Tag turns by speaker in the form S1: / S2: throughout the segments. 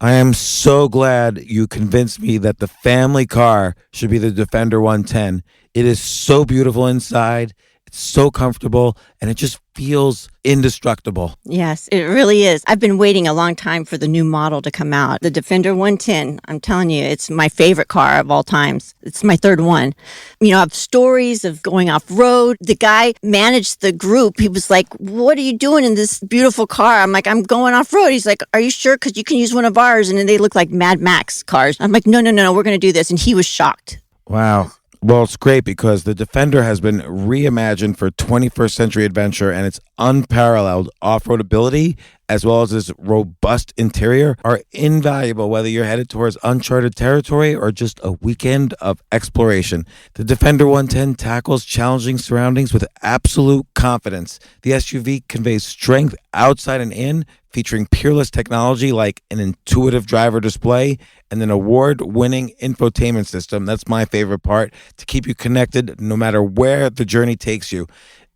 S1: I am so glad you convinced me that the family car should be the Defender 110. It is so beautiful inside. It's so comfortable, and it just feels indestructible.
S2: Yes, it really is. I've been waiting a long time for the new model to come out. The Defender 110, I'm telling you, it's my favorite car of all times. It's my third one. You know, I have stories of going off-road. The guy managed the group. He was like, what are you doing in this beautiful car? I'm like, I'm going off-road. He's like, are you sure? Because you can use one of ours. And then they look like Mad Max cars. I'm like, no, we're going to do this. And he was shocked.
S1: Wow. Well, it's great because the Defender has been reimagined for 21st century adventure, and its unparalleled off-road ability, as well as its robust interior, are invaluable whether you're headed towards uncharted territory or just a weekend of exploration. The Defender 110 tackles challenging surroundings with absolute confidence. The SUV conveys strength outside and in, featuring peerless technology like an intuitive driver display and an award-winning infotainment system. That's my favorite part, to keep you connected no matter where the journey takes you.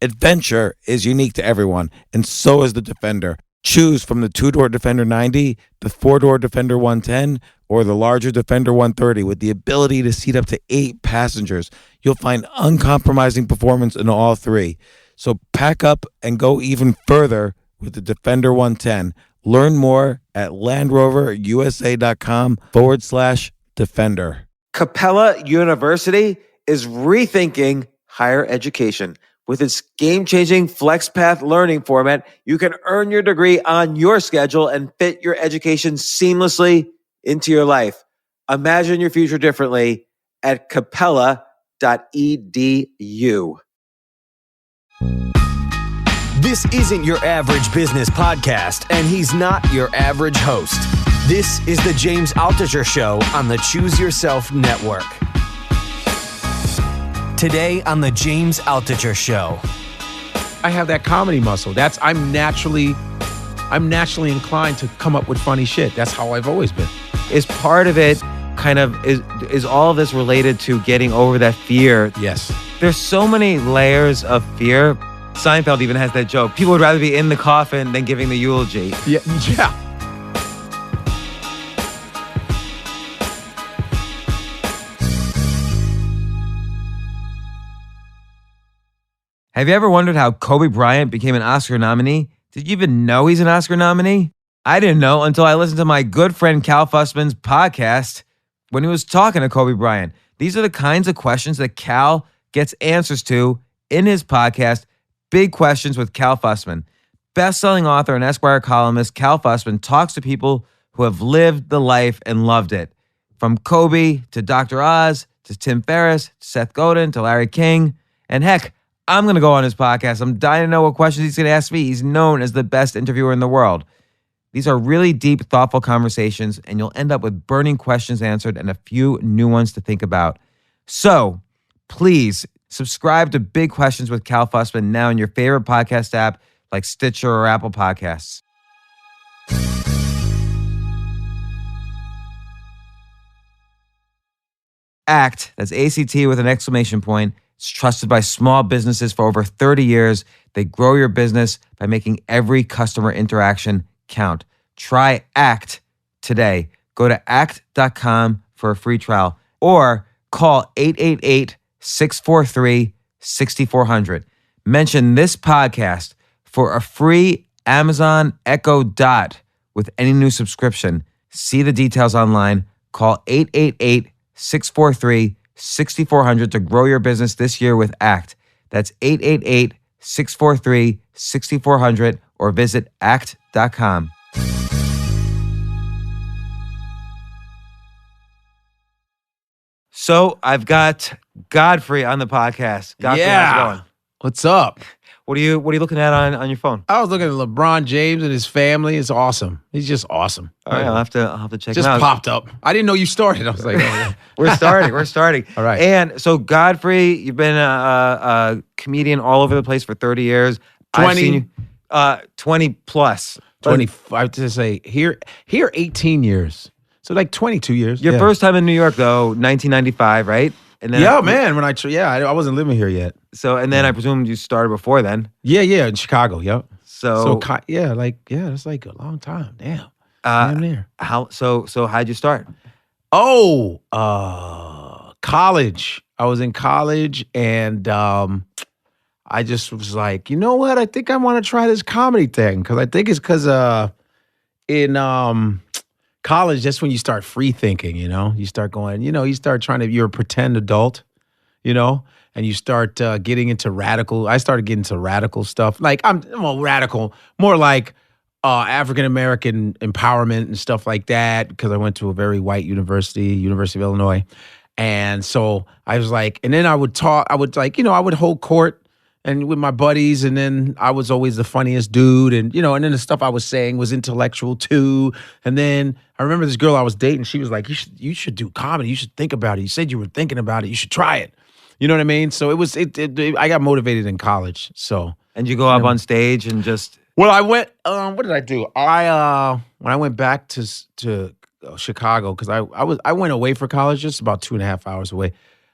S1: Adventure is unique to everyone, and so is the Defender. Choose from the two-door Defender 90, the four-door Defender 110, or the larger Defender 130 with the ability to seat up to 8 passengers. You'll find uncompromising performance in all three. So pack up and go even further with the Defender 110. Learn more at LandRoverUSA.com/Defender. Capella University is rethinking higher education. With its game-changing FlexPath learning format, you can earn your degree on your schedule and fit your education seamlessly into your life. Imagine your future differently at capella.edu.
S3: This isn't your average business podcast, and he's not your average host. This is the James Altucher Show on the Choose Yourself Network. Today on the James Altucher Show.
S4: I have that comedy muscle. I'm naturally inclined to come up with funny shit. That's how I've always been.
S5: Is part of it kind of, is all of this related to getting over that fear?
S4: Yes.
S5: There's so many layers of fear. Seinfeld even has that joke. People would rather be in the coffin than giving the eulogy.
S4: Yeah.
S5: Have you ever wondered how Kobe Bryant became an Oscar nominee? Did you even know he's an Oscar nominee? I didn't know until I listened to my good friend Cal Fussman's podcast when he was talking to Kobe Bryant. These are the kinds of questions that Cal gets answers to in his podcast, Big Questions with Cal Fussman. Best-selling author and Esquire columnist Cal Fussman talks to people who have lived the life and loved it. From Kobe to Dr. Oz to Tim Ferriss to Seth Godin to Larry King. And heck, I'm going to go on his podcast. I'm dying to know what questions he's going to ask me. He's known as the best interviewer in the world. These are really deep, thoughtful conversations, and you'll end up with burning questions answered and a few new ones to think about. So, please subscribe to Big Questions with Cal Fussman now in your favorite podcast app like Stitcher or Apple Podcasts. ACT, that's ACT with an exclamation point. It's trusted by small businesses for over 30 years. They grow your business by making every customer interaction count. Try ACT today. Go to act.com for a free trial or call 888-643-6400. Mention this podcast for a free Amazon Echo Dot with any new subscription. See the details online. Call 888-643-6400 to grow your business this year with ACT. That's 888-643-6400 or visit act.com. So I've got Godfrey on the podcast. Godfrey, how's it going?
S4: What's up?
S5: What are you looking at on your phone?
S4: I was looking at LeBron James and his family. It's awesome. He's just awesome.
S5: All right, I'll have to check
S4: just
S5: him out.
S4: Just popped up. I didn't know you started. I was like, oh, yeah.
S5: We're starting.
S4: All right.
S5: And so Godfrey, you've been a comedian all over the place for 30 years.
S4: 20.
S5: I've seen you, 20 plus.
S4: 25 to say here 18 years. So like 22 years.
S5: Your first time in New York though, 1995, right? And then
S4: man, when I wasn't living here yet.
S5: So and then I presumed you started before then.
S4: Yeah, in Chicago, yep.
S5: So
S4: that's like a long time. Damn. Damn near.
S5: So how'd you start?
S4: Oh, college. I was in college, and I just was like, you know what? I think I want to try this comedy thing because I think it's because in college, that's when you start free thinking. You start going. You start trying to. You're a pretend adult. And you start getting into radical. I started getting into radical stuff. Like I'm radical, more like African American empowerment and stuff like that. Because I went to a very white university, University of Illinois, and so I was like, and then I would talk. I would I would hold court and with my buddies, and then I was always the funniest dude, and and then the stuff I was saying was intellectual too. And then I remember this girl I was dating. She was like, you should do comedy. You should think about it. You said you were thinking about it. You should try it. You know what I mean? So it was. I got motivated in college. So
S5: And you go up on stage and just.
S4: Well, I went. What did I do? When I went back to Chicago, because I went away for college, just about 2.5 hours away.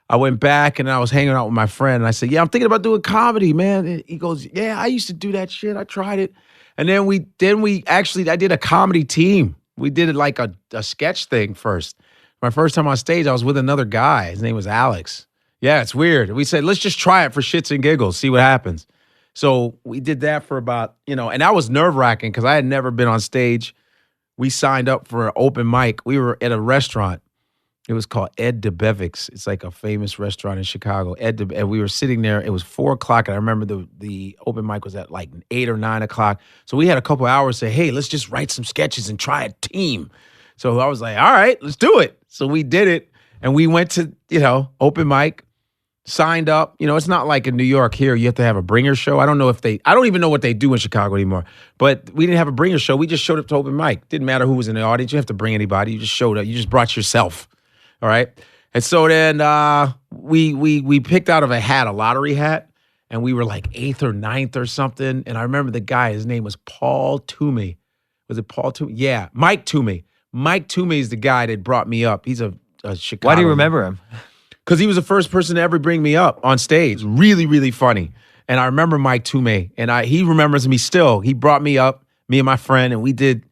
S4: I went back and I was hanging out with my friend, and I said, "Yeah, I'm thinking about doing comedy, man." And he goes, "Yeah, I used to do that shit. I tried it." And then I did a comedy team. We did it like a sketch thing first. My first time on stage, I was with another guy. His name was Alex. Yeah, it's weird. We said, let's just try it for shits and giggles, see what happens. So we did that for about, and that was nerve-wracking because I had never been on stage. We signed up for an open mic. We were at a restaurant. It was called Ed DeBevick's. It's like a famous restaurant in Chicago. And we were sitting there. It was 4 o'clock, and I remember the open mic was at like 8 or 9 o'clock. So we had a couple hours to say, hey, let's just write some sketches and try a team. So I was like, all right, let's do it. So we did it, and we went to, open mic. Signed up. It's not like in New York here. You have to have a bringer show. I don't even know what they do in Chicago anymore. But we didn't have a bringer show. We just showed up to open mic. Didn't matter who was in the audience. You have to bring anybody. You just showed up. You just brought yourself. All right. And so then we picked out of a hat, a lottery hat, and we were like 8th or 9th or something. And I remember the guy, his name was Paul Toomey. Was it Paul Toomey? Yeah, Mike Toomey. Mike Toomey is the guy that brought me up. He's a Chicago.
S5: Why do you remember him?
S4: Because he was the first person to ever bring me up on stage. Really, really funny. And I remember Mike Toomey, and he remembers me still. He brought me up, me and my friend, and we did,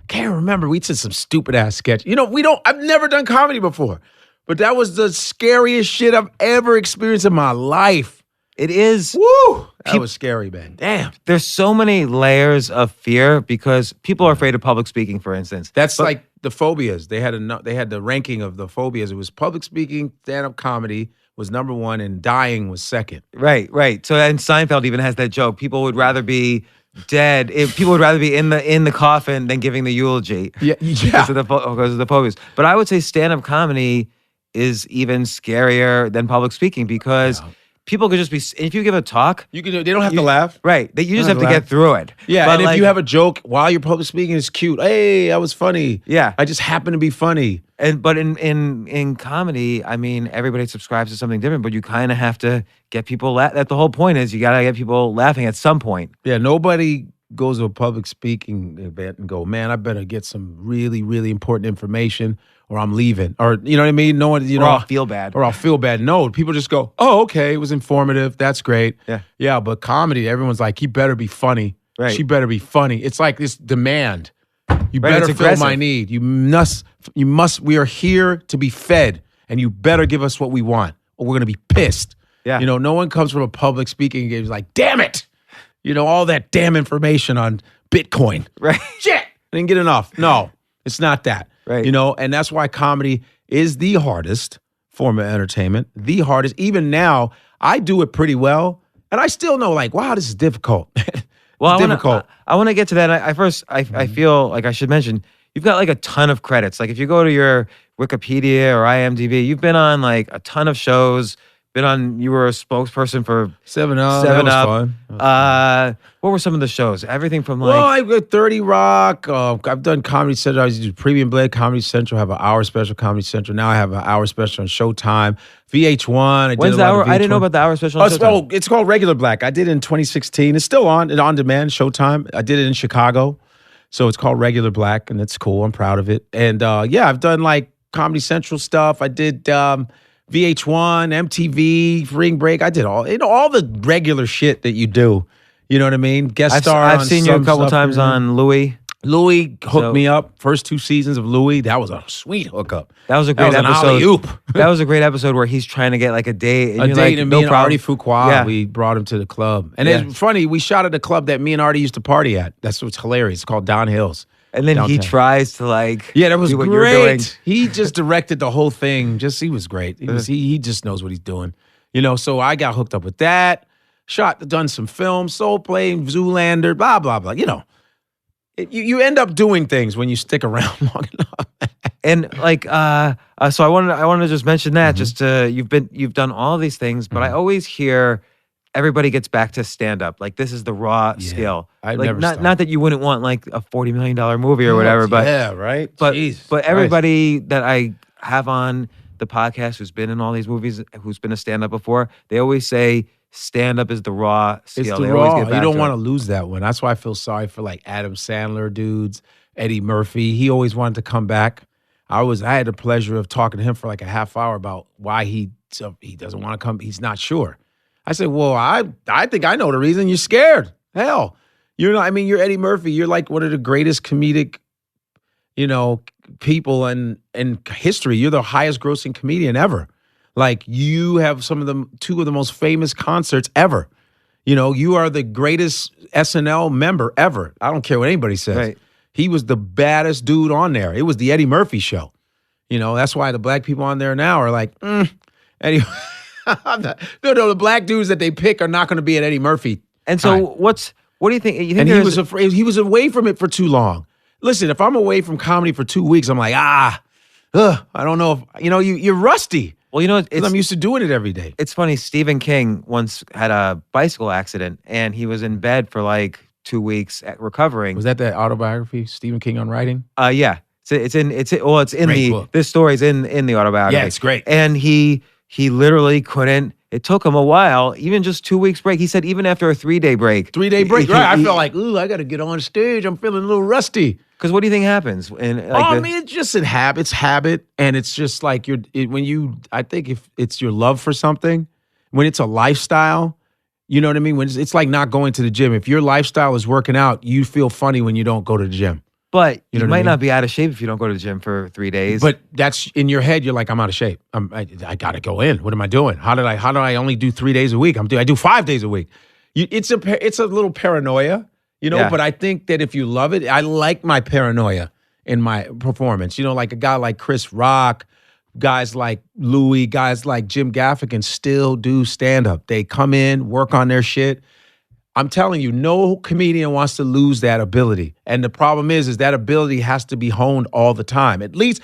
S4: can't remember, we did some stupid ass sketch. I've never done comedy before, but that was the scariest shit I've ever experienced in my life.
S5: It is.
S4: Woo! That was scary, man. Damn.
S5: There's so many layers of fear because people are afraid of public speaking, for instance.
S4: That's like the phobias. They had the ranking of the phobias. It was public speaking, stand-up comedy was number 1, and dying was second.
S5: Right. So, and Seinfeld even has that joke. People would rather be dead. People would rather be in the coffin than giving the eulogy.
S4: Yeah.
S5: Because of the phobias. But I would say stand-up comedy is even scarier than public speaking because. Yeah. People could just be, if you give a talk.
S4: They don't have to laugh.
S5: Right. You just have to get through it.
S4: Yeah, but and if you have a joke while you're public speaking, it's cute. Hey, I was funny.
S5: Yeah.
S4: I just happen to be funny.
S5: But in comedy, I mean, everybody subscribes to something different, but you kind of have to get people, that the whole point is you got to get people laughing at some point.
S4: Yeah, nobody goes to a public speaking event and go, man, I better get some really, really important information or I'm leaving. Or, you know what I mean? No one,
S5: Or I'll feel bad.
S4: Or I'll feel bad. No, people just go, oh, okay, it was informative. That's great.
S5: Yeah.
S4: Yeah, but comedy, everyone's like, he better be funny.
S5: Right.
S4: She better be funny. It's like this demand. You
S5: Right,
S4: better
S5: it's
S4: fill
S5: aggressive.
S4: my need. You must, we are here to be fed and you better give us what we want or we're going to be pissed.
S5: Yeah.
S4: No one comes from a public speaking game like, damn it. All that damn information on Bitcoin.
S5: Right.
S4: Shit. I didn't get enough. No, it's not that.
S5: Right.
S4: And that's why comedy is the hardest form of entertainment. The hardest. Even now, I do it pretty well. And I still know, like, wow, this is difficult.
S5: Well,
S4: difficult.
S5: I want to get to that. I feel like I should mention, you've got like a ton of credits. Like if you go to your Wikipedia or IMDb, you've been on like a ton of shows. You were a spokesperson for
S4: 7-Up.
S5: Seven
S4: That
S5: Up.
S4: was fun.
S5: What were some of the shows? Everything from like.
S4: Well, I've got 30 Rock. I've done Comedy Central. I used to do Premium Blade, Comedy Central. I have an hour special, Comedy Central. Now I have an hour special on Showtime. VH1.
S5: When's the hour? I didn't know about the hour special on Showtime.
S4: It's called Regular Black. I did it in 2016. It's still on demand, Showtime. I did it in Chicago. So it's called Regular Black, and it's cool. I'm proud of it. And I've done like Comedy Central stuff. I did VH1, MTV, Ring Break. I did all the regular shit that you do. You know what I mean? Guest star.
S5: I've seen you a couple times on Louis.
S4: Louis hooked
S5: So-
S4: me up. First 2 seasons of Louis, that was a sweet hookup.
S5: That was a great
S4: was an
S5: episode.
S4: alley-oop.
S5: That was a great episode where he's trying to get like a date. And
S4: A
S5: you're
S4: date,
S5: like,
S4: and
S5: no
S4: me and
S5: problem.
S4: Artie Fuqua,
S5: Yeah.
S4: we brought him to the club. And
S5: Yeah.
S4: it's funny, we shot at a club that me and Artie used to party at. That's what's hilarious. It's called Don Hills.
S5: And then he
S4: downtown.
S5: tries to like
S4: Yeah, that was
S5: do what you're doing.
S4: great. He just directed the whole thing. He was great. He just knows what he's doing. You know, so I got hooked up with that. Done some films, Soul Plane, Zoolander, blah, blah, blah. You know, you end up doing things when you stick around long enough.
S5: And like, so I wanted to just mention that.
S4: Mm-hmm.
S5: You've done all these things, but I always hear everybody gets back to stand up. Like this is the raw skill.
S4: I've
S5: like
S4: never
S5: not
S4: stopped.
S5: not that you wouldn't want like a $40 million movie or whatever, but
S4: yeah, right.
S5: but
S4: Jesus
S5: but
S4: Christ.
S5: everybody that I have on the podcast who's been in all these movies, who's been a stand up before, they always say stand up is the raw skill.
S4: It's the
S5: They
S4: raw.
S5: always get back
S4: You don't
S5: to
S4: want
S5: it.
S4: to lose that one. That's why I feel sorry for like Adam Sandler dudes, Eddie Murphy. He always wanted to come back. I had the pleasure of talking to him for like a half hour about why he doesn't want to come. He's not sure. I said, well, I think I know the reason. You're scared. Hell, you're Eddie Murphy. You're like one of the greatest comedic, people in history. You're the highest grossing comedian ever. Like you have two of the most famous concerts ever. You are the greatest SNL member ever. I don't care what anybody says.
S5: Right.
S4: He was the baddest dude on there. It was the Eddie Murphy show. That's why the black people on there now are like, Eddie. The black dudes that they pick are not going to be at Eddie Murphy.
S5: And so what do you think? You think
S4: And he
S5: there's-
S4: was afraid. He was away from it for too long. Listen, if I'm away from comedy for 2 weeks, I'm like, I don't know if you're rusty.
S5: well, you know,
S4: 'Cause I'm used to doing it every day.
S5: it's funny. Stephen King once had a bicycle accident, and he was in bed for like 2 weeks recovering.
S4: Was that autobiography, Stephen King on writing?
S5: Yeah. It's in
S4: Great book.
S5: this story's in the autobiography.
S4: Yeah, it's great.
S5: And he literally couldn't. It took him a while, even just 2 weeks break. He said even after a 3-day break.
S4: 3-day break, right? I felt like, I got to get on stage. I'm feeling a little rusty.
S5: Because what do you think happens? And like
S4: It's just it's habit, and it's just like I think if it's your love for something, when it's a lifestyle, you know what I mean? When it's like not going to the gym. If your lifestyle is working out, you feel funny when you don't go to the gym.
S5: but
S4: You
S5: you
S4: know what I
S5: might
S4: mean?
S5: not be out of shape if you don't go to the gym for 3 days.
S4: But that's in your head. You're like, I'm out of shape. I got to go in. What am I doing? How did I only do 3 days a week? I do 5 days a week. It's a little paranoia,
S5: Yeah.
S4: But I think that if you love it, I like my paranoia in my performance. Like a guy like Chris Rock, guys like Louis, guys like Jim Gaffigan still do stand up. They come in, work on their shit. I'm telling you, no comedian wants to lose that ability. And the problem is that ability has to be honed all the time. At least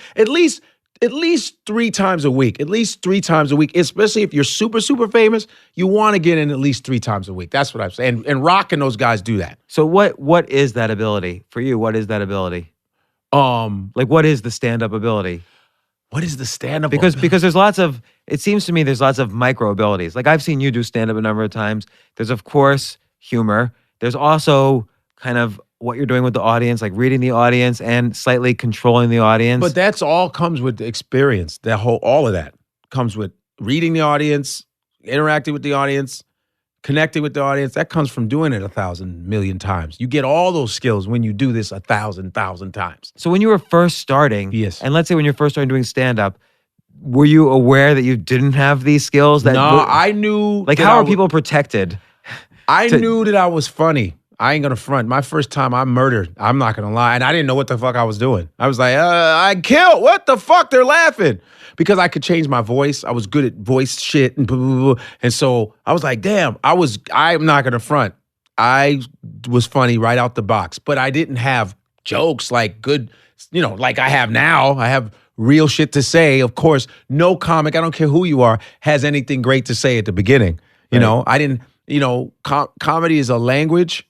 S4: 3 times a week. At least 3 times a week. Especially if you're super, super famous, you want to get in at least 3 times a week. That's what I'm saying. And Rock and those guys do that.
S5: so what is that ability for you? What is that ability? Like what is the stand-up ability?
S4: What is the stand-up?
S5: Because there's lots of, it seems to me there's lots of micro abilities. Like I've seen you do stand-up a number of times. There's of course humor. There's also kind of what you're doing with the audience, like reading the audience and slightly controlling the audience.
S4: But that's all comes with the experience. All of that comes with reading the audience, interacting with the audience, connecting with the audience. That comes from doing it 1,000 million times. You get all those skills when you do this 1,000 times.
S5: So when you were first starting,
S4: Yes.
S5: and let's say when you're first starting doing stand-up, were you aware that you didn't have these skills?
S4: No, I knew.
S5: like
S4: that
S5: how
S4: I
S5: are
S4: w-
S5: people protected?
S4: I knew that I was funny. I ain't gonna front. My first time I murdered. I'm not gonna lie. And I didn't know what the fuck I was doing. I was like, I killed. What the fuck? They're laughing. Because I could change my voice. I was good at voice shit and blah, blah, blah. And so I was like, damn, I'm not gonna front. I was funny right out the box. But I didn't have jokes like good, like I have now. I have real shit to say. Of course, no comic, I don't care who you are, has anything great to say at the beginning. I didn't, comedy is a language.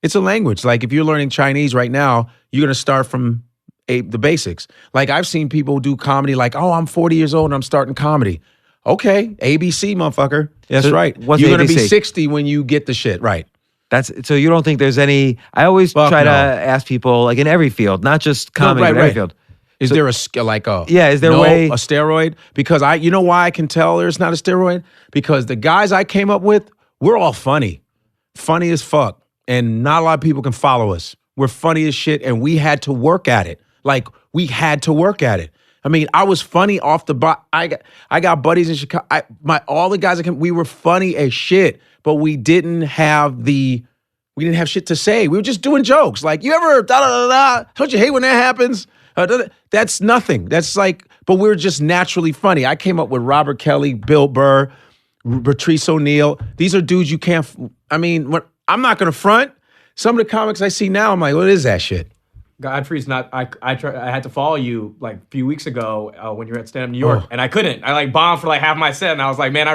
S4: It's a language. Like if you're learning Chinese right now, you're going to start from the basics. Like I've seen people do comedy like, I'm 40 years old and I'm starting comedy. Okay, ABC, motherfucker. That's
S5: So
S4: right.
S5: what's
S4: You're going to be
S5: ABC?
S4: 60 when you get the shit right.
S5: That's so you don't think there's any. I always
S4: Fuck
S5: try to
S4: no.
S5: ask people like in every field, not just comedy,
S4: right,
S5: but every
S4: right.
S5: field.
S4: Is there a is there
S5: a way-
S4: a steroid? Because you know why I can tell there's not a steroid? Because the guys I came up with, we're all funny as fuck, and not a lot of people can follow us. were funny as shit, and we had to work at it. Like, we had to work at it. I mean, I was funny off the I got buddies in Chicago. All the guys that came, we were funny as shit, but we didn't have shit to say. We were just doing jokes. Like, you ever da da da da? Don't you hate when that happens? That's nothing. That's like, but we were just naturally funny. I came up with Robert Kelly, Bill Burr, Patrice O'Neill. These are dudes you can't. I mean, I'm not gonna front. Some of the comics I see now, I'm like, what is that shit?
S6: Godfrey's not. I had to follow you like a few weeks ago when you were at Stand Up New York, and I couldn't. I like bombed for like half my set, and I was like, man,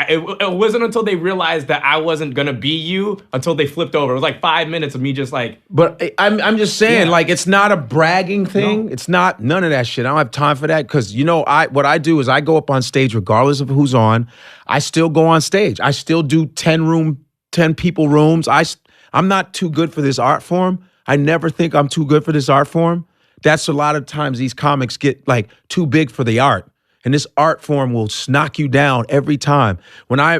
S6: it wasn't until they realized that I wasn't gonna be you until they flipped over. It was like 5 minutes of me just like.
S4: But I'm just saying, like, it's not a bragging thing. No. It's not none of that shit. I don't have time for that because what I do is I go up on stage regardless of who's on. I still go on stage. I still do 10 people rooms. I'm not too good for this art form. I never think I'm too good for this art form. That's a lot of times these comics get like too big for the art. And this art form will knock you down every time. When I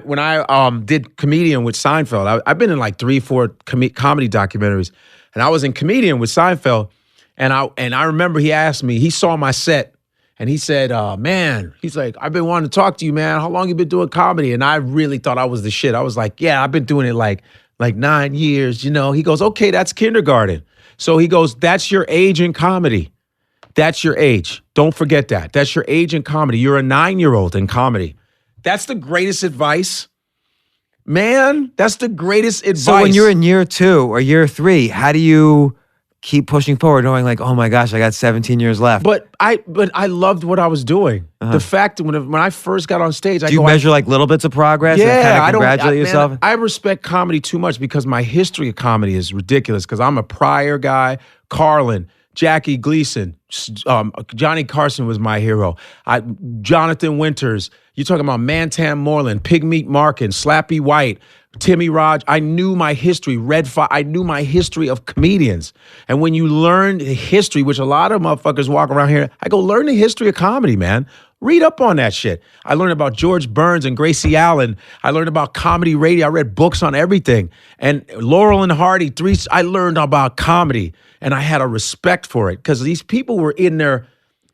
S4: did Comedian with Seinfeld, I've been in like 3-4 comedy documentaries, and I was in Comedian with Seinfeld, and I remember he asked me, he saw my set, and he said, man, he's like, I've been wanting to talk to you, man. How long you been doing comedy? And I really thought I was the shit. I was like, yeah, I've been doing it like 9 years, He goes, okay, that's kindergarten. So he goes, that's your age in comedy. That's your age. Don't forget that. That's your age in comedy. You're a 9-year-old in comedy. That's the greatest advice. Man, that's the greatest advice.
S5: So when you're in year 2 or year 3, how do you keep pushing forward knowing like, oh my gosh, I got 17 years left?
S4: But I loved what I was doing. The fact that when I first got on stage,
S5: do you measure like little bits of progress and kind of congratulate yourself?
S4: Man, I respect comedy too much because my history of comedy is ridiculous because I'm a Pryor guy, Carlin, Jackie Gleason, Johnny Carson was my hero. Jonathan Winters, you're talking about Mantan Moreland, Pigmeat Markin, Slappy White, Timmy Raj. I knew my history, I knew my history of comedians. And when you learn the history, which a lot of motherfuckers walk around here, I go, learn the history of comedy, man. Read up on that shit. I learned about George Burns and Gracie Allen. I learned about comedy radio. I read books on everything. And Laurel and Hardy, I learned about comedy. And I had a respect for it because these people were in their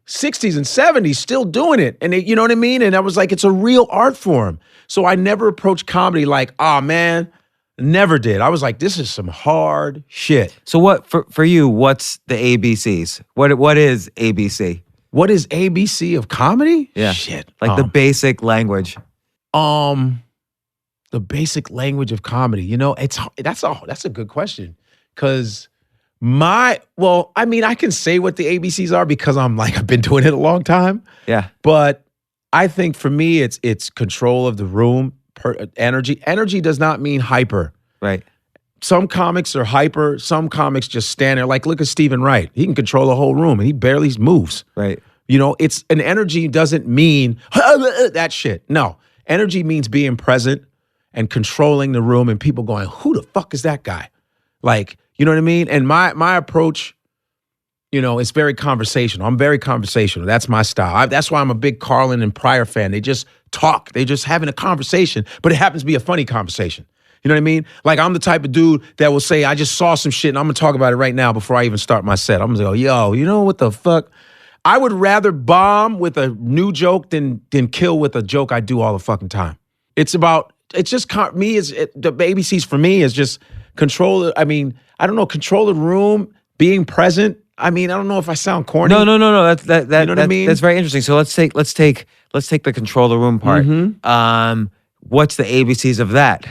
S4: 60s and 70s still doing it. And you know what I mean? And I was like, it's a real art form. So I never approached comedy like, oh man, never did. I was like, this is some hard shit.
S5: So what, for you, what's the ABCs? What is ABC?
S4: What is ABC of comedy?
S5: Yeah.
S4: Shit.
S5: Like the basic language.
S4: The basic language of comedy. That's a good question. Cause I can say what the ABCs are because I've been doing it a long time.
S5: Yeah.
S4: But I think for me, it's control of the room, energy. Energy does not mean hyper.
S5: Right.
S4: Some comics are hyper. Some comics just stand there. Like, look at Stephen Wright. He can control the whole room and he barely moves.
S5: Right.
S4: It's an energy doesn't mean that shit. No. Energy means being present and controlling the room and people going, who the fuck is that guy? Like, you know what I mean? And my approach, it's very conversational. I'm very conversational. That's my style. That's why I'm a big Carlin and Pryor fan. They just talk. They just having a conversation, but it happens to be a funny conversation. You know what I mean? Like, I'm the type of dude that will say, I just saw some shit and I'm going to talk about it right now before I even start my set. I'm going to go, yo, you know what the fuck? I would rather bomb with a new joke than kill with a joke I do all the fucking time. The ABCs for me is just control. I mean, I don't know, control the room, being present. I mean, I don't know if I sound corny.
S5: No. That
S4: you know what I mean?
S5: That's very interesting. So let's take the control the room part.
S4: Mm-hmm.
S5: What's the ABCs of that?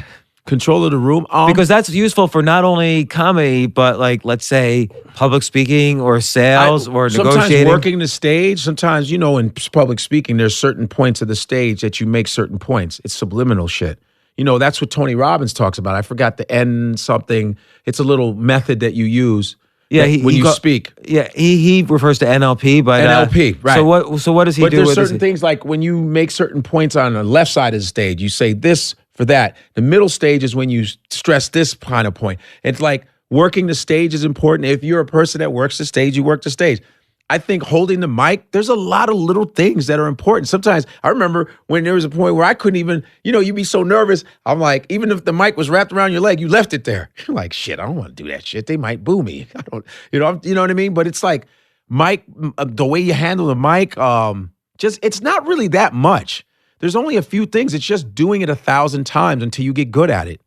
S4: Control of the room.
S5: Because that's useful for not only comedy, but like, let's say public speaking or sales or negotiating.
S4: Sometimes working the stage. Sometimes, in public speaking, there's certain points of the stage that you make certain points. It's subliminal shit. That's what Tony Robbins talks about. I forgot the N something. It's a little method that you use.
S5: Yeah,
S4: when you speak.
S5: Yeah, he refers to NLP, but
S4: NLP, right?
S5: So what does he do?
S4: But there's certain things like when you make certain points on the left side of the stage, you say this for that. The middle stage is when you stress this kind of point. It's like working the stage is important. If you're a person that works the stage, you work the stage. I think holding the mic, there's a lot of little things that are important. Sometimes I remember when there was a point where I couldn't even, you'd be so nervous. I'm like, even if the mic was wrapped around your leg, you left it there. You're like, shit, I don't want to do that shit. They might boo me. I don't, you know what I mean? But it's like mic, the way you handle the mic, it's not really that much. There's only a few things. It's just doing it 1,000 times until you get good at it.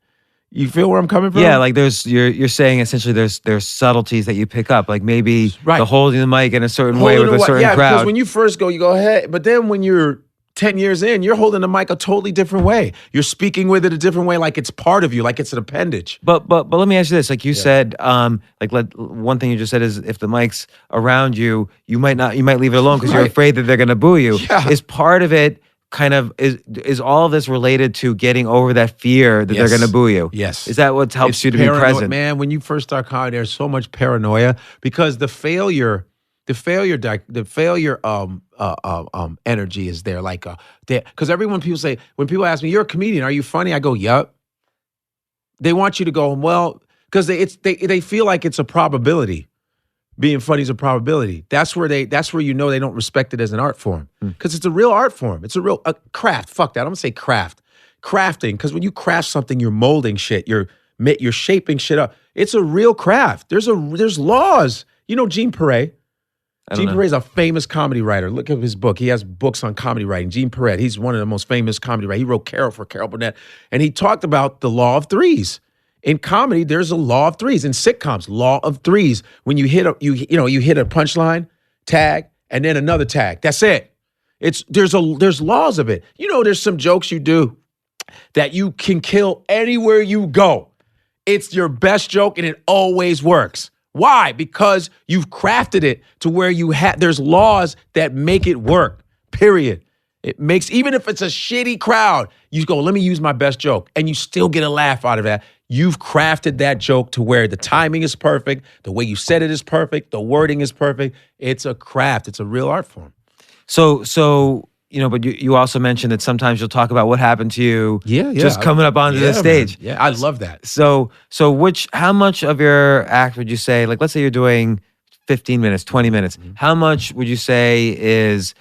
S4: You feel where I'm coming from?
S5: Yeah, like you're saying essentially there's subtleties that you pick up, like maybe the holding the mic in a certain way with a certain crowd.
S4: Yeah, because when you first go, you go, hey, but then when you're 10 years in, you're holding the mic a totally different way. You're speaking with it a different way, like it's part of you, like it's an appendage.
S5: But let me ask you this: like you said, one thing you just said is if the mic's around you, you might leave it alone because you're afraid that they're going to boo you.
S4: Yeah.
S5: Is part of it kind of is all of this related to getting over that fear that they're going to boo you?
S4: Yes.
S5: Is that what helps you to be present?
S4: Man, when you first start comedy, there's so much paranoia because the failure energy is there. Like, because when people ask me, "You're a comedian, are you funny?" I go, "Yup." They want you to go, well, because they feel like it's a probability. Being funny is a probability. That's where they don't respect it as an art form. Because it's a real art form. It's a real craft. Fuck that. I'm gonna say craft. Crafting, because when you craft something, you're molding shit. You're shaping shit up. It's a real craft. There's laws. You know Gene Perret? Gene Perret is a famous comedy writer. Look at his book. He has books on comedy writing. Gene Perret, he's one of the most famous comedy writers. He wrote Carol for Carol Burnett. And he talked about the law of threes. In comedy, there's a law of threes. In sitcoms, law of threes. When you hit a punchline, tag, and then another tag. That's it. There's laws of it. There's some jokes you do that you can kill anywhere you go. It's your best joke and it always works. Why? Because you've crafted it to where there's laws that make it work. Period. It makes, even if it's a shitty crowd, you go, let me use my best joke. And you still get a laugh out of that. You've crafted that joke to where the timing is perfect, the way you said it is perfect, the wording is perfect. It's a craft. It's a real art form.
S5: So but you also mentioned that sometimes you'll talk about what happened to you just coming up onto the stage.
S4: Man. Yeah, I love that.
S5: So how much of your act would you say, like let's say you're doing 15 minutes, 20 minutes, how much would you say is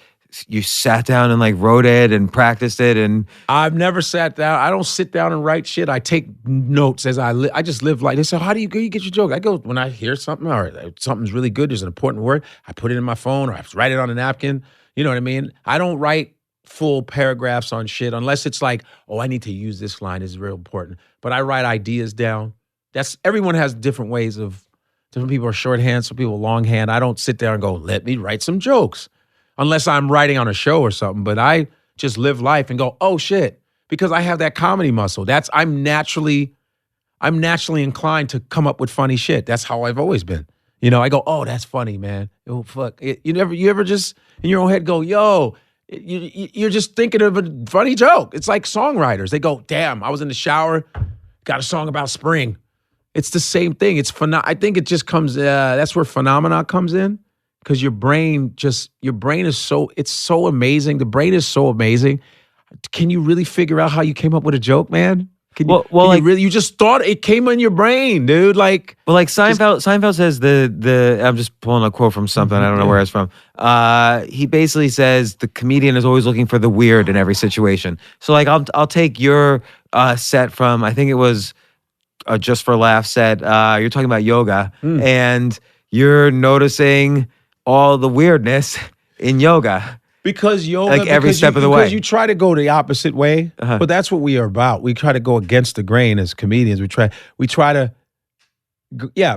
S5: you sat down and like wrote it and practiced it? And
S4: I've never sat down. I don't sit down and write shit. I take notes as I just live like this. So how do you get your joke? I go, when I hear something or something's really good, there's an important word, I put it in my phone or I write it on a napkin. You know what I mean? I don't write full paragraphs on shit unless it's like, oh, I need to use this line. It's real important. But I write ideas down. Everyone has different ways of, different people are shorthand, some people longhand. I don't sit there and go, let me write some jokes. Unless I'm writing on a show or something, but I just live life and go, oh shit, because I have that comedy muscle. I'm naturally inclined to come up with funny shit. That's how I've always been. I go, oh, that's funny, man. Oh fuck, you ever just in your own head go, yo, you're just thinking of a funny joke. It's like songwriters. They go, damn, I was in the shower, got a song about spring. It's the same thing. I think it just comes. That's where phenomena comes in. Because your brain is so amazing. The brain is so amazing. Can you really figure out how you came up with a joke, man? You just thought it came in your brain, dude. Like,
S5: well, like Seinfeld says I'm just pulling a quote from something. I don't know where it's from. He basically says the comedian is always looking for the weird in every situation. So like, I'll take your set from, I think it was Just for Laughs set. You're talking about yoga and you're noticing all the weirdness in yoga.
S4: Because yoga,
S5: like every step of the way.
S4: Because you try to go the opposite way, but that's what we are about. We try to go against the grain as comedians. We try to,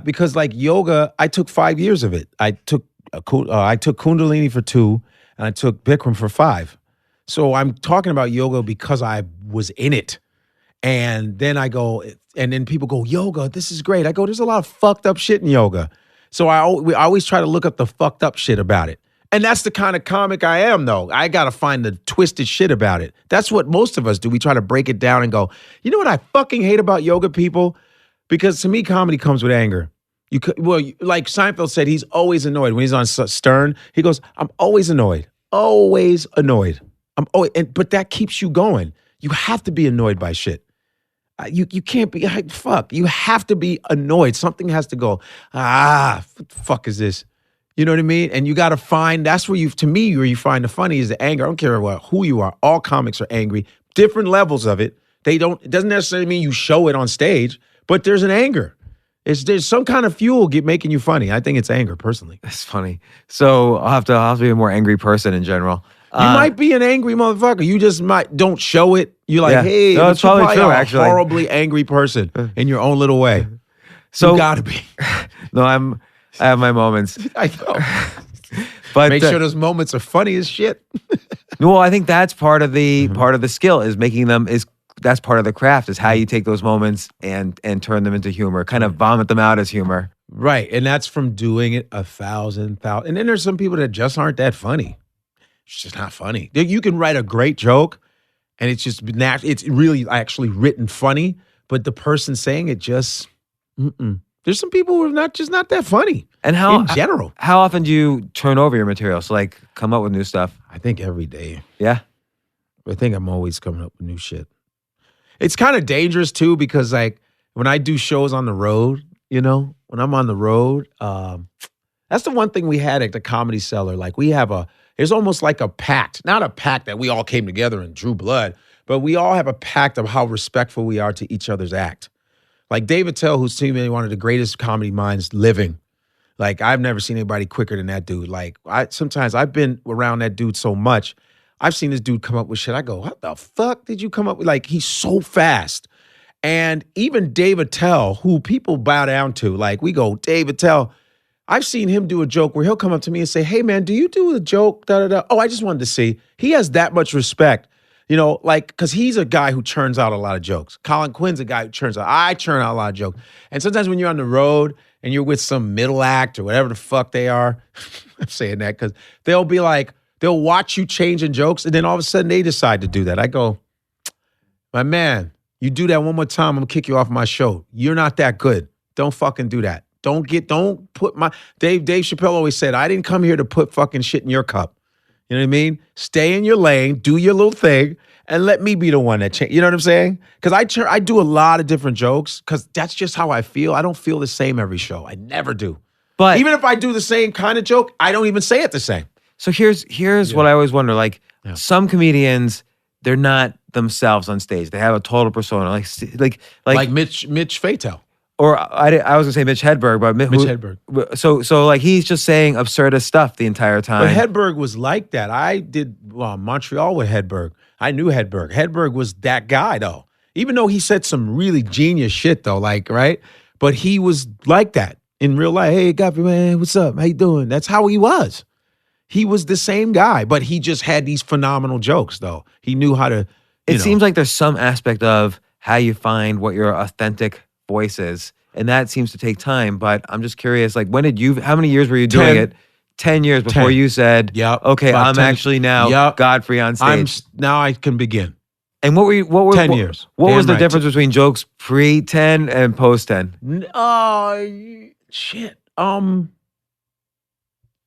S4: because like yoga, I took 5 years of it. I took Kundalini for 2, and I took Bikram for 5. So I'm talking about yoga because I was in it. And then I go, and then people go, yoga, this is great. I go, there's a lot of fucked up shit in yoga. So we always try to look up the fucked up shit about it. And that's the kind of comic I am, though. I got to find the twisted shit about it. That's what most of us do. We try to break it down and go, you know what I fucking hate about yoga people? Because to me, comedy comes with anger. Like Seinfeld said, he's always annoyed. When he's on Stern, he goes, I'm always annoyed. Always annoyed. But that keeps you going. You have to be annoyed by shit. You can't be, fuck. You have to be annoyed. Something has to go, what the fuck is this? You know what I mean? And you got to find, that's where to me, where you find the funny is the anger. I don't care who you are. All comics are angry. Different levels of it. It doesn't necessarily mean you show it on stage, but there's an anger. There's some kind of fuel making you funny. I think it's anger, personally.
S5: That's funny. So I'll have to be a more angry person in general.
S4: You might be an angry motherfucker. You just don't show it. You're like,
S5: Yeah.
S4: hey,
S5: No,
S4: but
S5: it's
S4: you're
S5: probably true,
S4: a
S5: actually.
S4: horribly angry person in your own little way.
S5: So
S4: you gotta be.
S5: No, I have my moments.
S4: I know.
S5: But
S4: Make sure those moments are funny as shit.
S5: well, I think that's part of the
S4: Mm-hmm.
S5: part of the skill is making them that's part of the craft is how you take those moments and turn them into humor, kind of vomit them out as humor.
S4: Right. And that's from doing it 1,000. And then there's some people that just aren't that funny. It's just not funny. You can write a great joke and it's just it's really actually written funny, but the person saying it just, There's some people who are not that funny.
S5: And
S4: in general.
S5: how often do you turn over your material? So like come up with new stuff?
S4: I think every day.
S5: Yeah.
S4: I think I'm always coming up with new shit. It's kind of dangerous too because like when I do shows on the road, when I'm on the road, that's the one thing we had at the Comedy Cellar. Like there's almost like a pact, not a pact that we all came together and drew blood, but we all have a pact of how respectful we are to each other's act. Like David Tell, who's to me one of the greatest comedy minds living. Like I've never seen anybody quicker than that dude. Like sometimes I've been around that dude so much. I've seen this dude come up with shit. I go, what the fuck did you come up with? Like, he's so fast. And even David Tell, who people bow down to, like, we go, David Tell. I've seen him do a joke where he'll come up to me and say, hey, man, do you do a joke? Da-da-da. Oh, I just wanted to see. He has that much respect, because he's a guy who churns out a lot of jokes. Colin Quinn's a guy who I churn out a lot of jokes. And sometimes when you're on the road and you're with some middle act or whatever the fuck they are, I'm saying that because they'll be like, they'll watch you changing jokes, and then all of a sudden they decide to do that. I go, my man, you do that one more time, I'm gonna kick you off my show. You're not that good. Don't fucking do that. Don't put Dave Chappelle always said, I didn't come here to put fucking shit in your cup. You know what I mean? Stay in your lane, do your little thing, and let me be the one that change. You know what I'm saying? Because I do a lot of different jokes because that's just how I feel. I don't feel the same every show. I never do.
S5: But
S4: even if I do the same kind of joke, I don't even say it the same.
S5: So here's what I always wonder. Like some comedians, they're not themselves on stage. They have a total persona. Like
S4: Mitch Fatel.
S5: Or I was gonna say Mitch Hedberg, but Mitch
S4: Hedberg.
S5: So like he's just saying absurdist stuff the entire time.
S4: But Hedberg was like that. I did Montreal with Hedberg. I knew Hedberg. Hedberg was that guy though. Even though he said some really genius shit though, like, right? But he was like that in real life. Hey, Godfrey, man, what's up? How you doing? That's how he was. He was the same guy, but he just had these phenomenal jokes, though. He knew how to,
S5: It seems like there's some aspect of how you find what your authentic voice is, and that seems to take time, but I'm just curious, like, how many years were you doing it? 10 years before
S4: 10.
S5: you said,
S4: Yep.
S5: okay,
S4: About
S5: I'm
S4: 10.
S5: actually now
S4: Yep.
S5: Godfrey on stage.
S4: Now I can begin.
S5: And what were
S4: 10 years.
S5: What was
S4: Damn
S5: the
S4: right.
S5: difference between jokes pre-10 and post-10?
S4: Shit.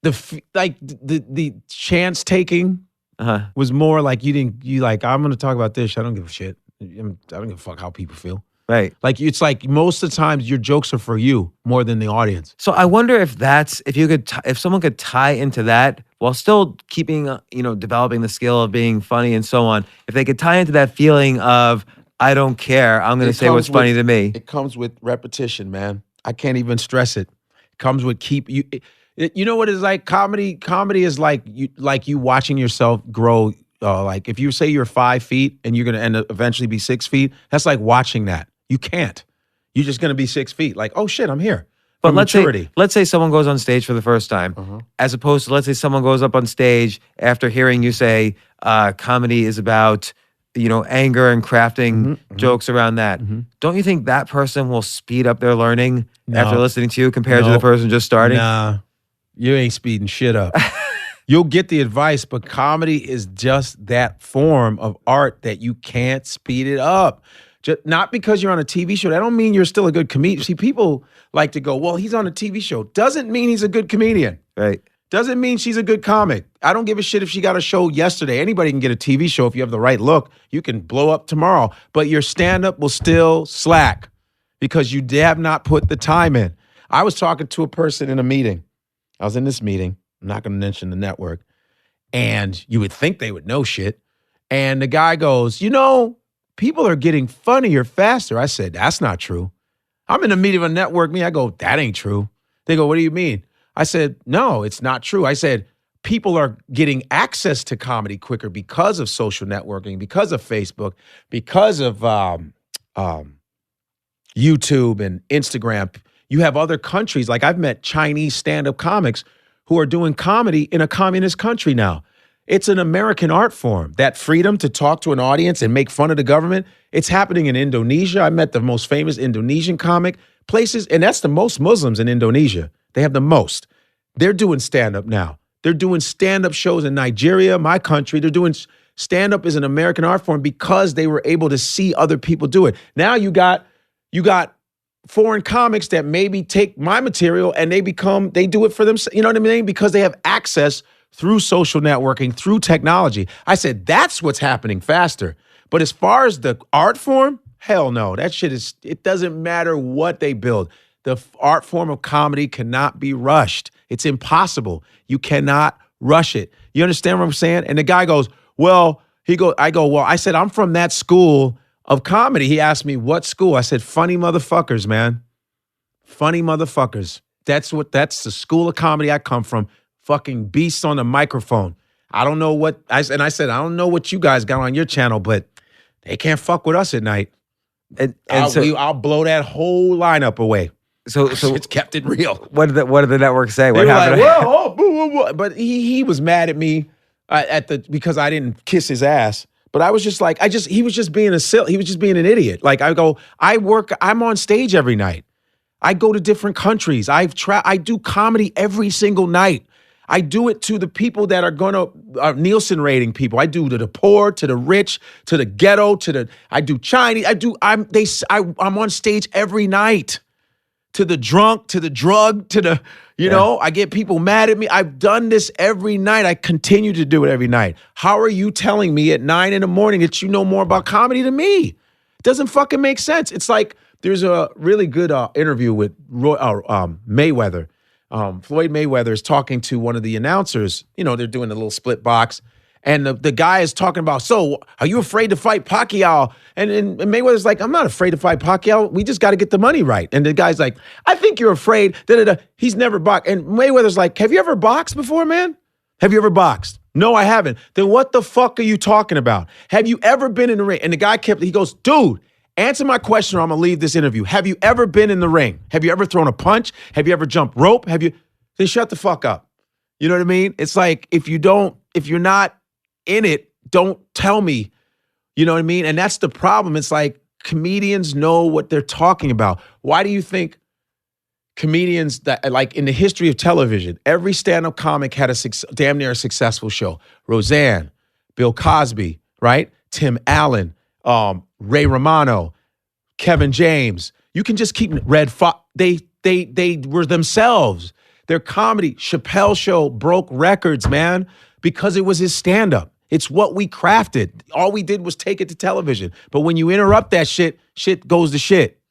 S4: The chance taking
S5: Uh-huh.
S4: was more like I'm going to talk about this. I don't give a shit. I don't give a fuck how people feel.
S5: Right.
S4: Like it's like most of the times your jokes are for you more than the audience.
S5: So I wonder if someone could tie into that while still keeping, developing the skill of being funny and so on. If they could tie into that feeling of, I don't care, I'm going to say what's funny to me.
S4: It comes with repetition, man. I can't even stress it. It comes with you know what it's like? Comedy is like you watching yourself grow. Like if you say you're 5 feet and you're going to eventually be 6 feet, that's like watching that. You can't. You're just going to be 6 feet. Like, oh shit, I'm here.
S5: But let's
S4: maturity.
S5: say someone goes on stage for the first time, as opposed to let's say someone goes up on stage after hearing you say comedy is about anger and crafting jokes around that. Don't you think that person will speed up their learning after listening to you compared to the person just starting?
S4: Nah, you ain't speeding shit up. You'll get the advice, but comedy is just that form of art that you can't speed it up. Not because you're on a TV show. That don't mean you're still a good comedian. See, people like to go, well, he's on a TV show. Doesn't mean he's a good comedian.
S5: Right.
S4: Doesn't mean she's a good comic. I don't give a shit if she got a show yesterday. Anybody can get a TV show if you have the right look. You can blow up tomorrow. But your stand-up will still slack because you have not put the time in. I was talking to a person in a meeting, I was in this meeting. I'm not going to mention the network. And you would think they would know shit. And the guy goes, people are getting funnier faster. I said, that's not true. I'm in a meeting of a network meeting. I go, that ain't true. They go, what do you mean? I said, no, it's not true. I said, people are getting access to comedy quicker because of social networking, because of Facebook, because of YouTube and Instagram. You have other countries, like I've met Chinese stand-up comics who are doing comedy in a communist country now. It's an American art form. That freedom to talk to an audience and make fun of the government, it's happening in Indonesia. I met the most famous Indonesian comic places, and that's the most Muslims in Indonesia. They have the most. They're doing stand-up now. They're doing stand-up shows in Nigeria, my country. They're doing stand-up as an American art form because they were able to see other people do it. Now you got foreign comics that maybe take my material and they do it for themselves. You know what I mean? Because they have access through social networking, through technology. I said, that's what's happening faster. But as far as the art form, hell no. That shit it doesn't matter what they build. The art form of comedy cannot be rushed. It's impossible. You cannot rush it. You understand what I'm saying? And the guy goes, I said, I'm from that school of comedy. He asked me, what school? I said, funny motherfuckers, man. Funny motherfuckers. That's the school of comedy I come from. Fucking beasts on the microphone. I don't know what, I said, I don't know what you guys got on your channel, but they can't fuck with us at night. And I'll blow that whole lineup away. So it's kept it real.
S5: What did the network say?
S4: They
S5: What
S4: were
S5: happened?
S4: like, whoa, boo, boo, boo. But he was mad at me because I didn't kiss his ass. But I was just like, he was just being he was just being an idiot. Like I'm on stage every night. I go to different countries. I do comedy every single night. I do it to the people that are Nielsen rating people. I do to the poor, to the rich, to the ghetto, I do Chinese. I'm on stage every night. To the drunk, to the drug, I get people mad at me. I've done this every night. I continue to do it every night. How are you telling me at 9 a.m. that you know more about comedy than me? It doesn't fucking make sense. It's like there's a really good interview with Mayweather. Floyd Mayweather is talking to one of the announcers. They're doing a little split box. And the guy is talking about, so are you afraid to fight Pacquiao? And Mayweather's like, I'm not afraid to fight Pacquiao. We just got to get the money right. And the guy's like, I think you're afraid. He's never boxed. And Mayweather's like, have you ever boxed before, man? Have you ever boxed? No, I haven't. Then what the fuck are you talking about? Have you ever been in the ring? And the guy he goes, dude, answer my question or I'm going to leave this interview. Have you ever been in the ring? Have you ever thrown a punch? Have you ever jumped rope? Then shut the fuck up. You know what I mean? It's like, if you're not in it, don't tell me. You know what I mean? And that's the problem. It's like comedians know what they're talking about. Why do you think comedians that, like in the history of television, every stand-up comic had a damn near successful show? Roseanne, Bill Cosby, right? Tim Allen, Ray Romano, Kevin James. You can just keep Red Fox. They were themselves. Their comedy, Chappelle Show broke records, man, because it was his stand-up. It's what we crafted. All we did was take it to television. But when you interrupt that shit goes to shit.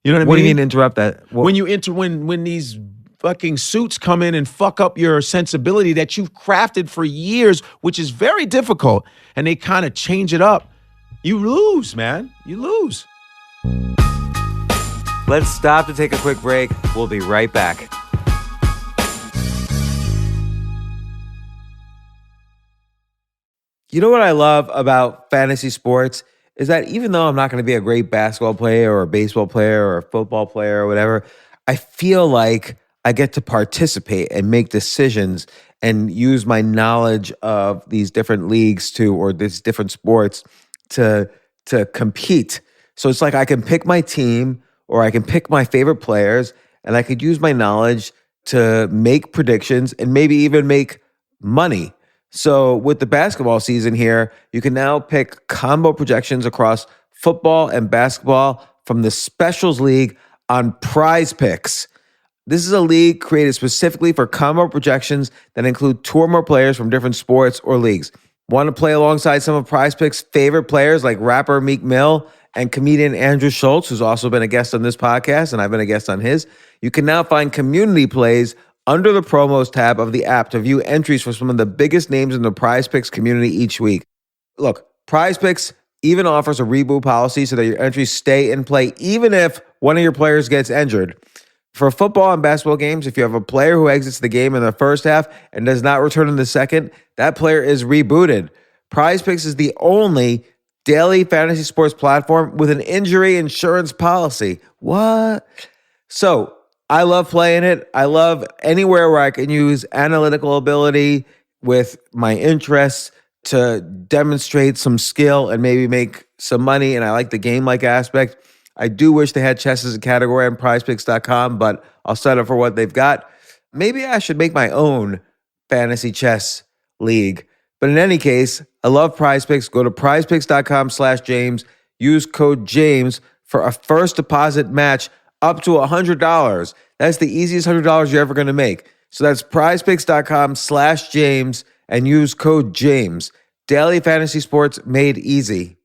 S4: You know what I mean?
S5: What do you mean interrupt that?
S4: When these fucking suits come in and fuck up your sensibility that you've crafted for years, which is very difficult, and they kind of change it up, you lose, man. You lose.
S5: Let's stop to take a quick break. We'll be right back. You know what I love about fantasy sports is that even though I'm not going to be a great basketball player or a baseball player or a football player or whatever, I feel like I get to participate and make decisions and use my knowledge of these different leagues or these different sports to compete. So it's like I can pick my team or I can pick my favorite players and I could use my knowledge to make predictions and maybe even make money. So with the basketball season here, you can now pick combo projections across football and basketball from the Specials League on Prize Picks. This is a league created specifically for combo projections that include two or more players from different sports or leagues. Want to play alongside some of Prize Picks' favorite players like rapper Meek Mill and comedian Andrew Schultz, who's also been a guest on this podcast, and I've been a guest on his? You can now find community plays under the promos tab of the app to view entries for some of the biggest names in the Prize Picks community each week. Look, Prize Picks even offers a reboot policy so that your entries stay in play even if one of your players gets injured. For football and basketball games, if you have a player who exits the game in the first half and does not return in the second, that player is rebooted. Prize Picks is the only daily fantasy sports platform with an injury insurance policy. What? So I love playing it. I love anywhere where I can use analytical ability with my interests to demonstrate some skill and maybe make some money. And I like the game-like aspect. I do wish they had chess as a category on prizepicks.com, but I'll settle for what they've got. Maybe I should make my own fantasy chess league. But in any case, I love Prize Picks. Go to prizepicks.com/James. Use code James for a first deposit match up to $100. That's the easiest $100 you're ever going to make. So that's prizepicks.com/James and use code James. Daily fantasy sports made easy.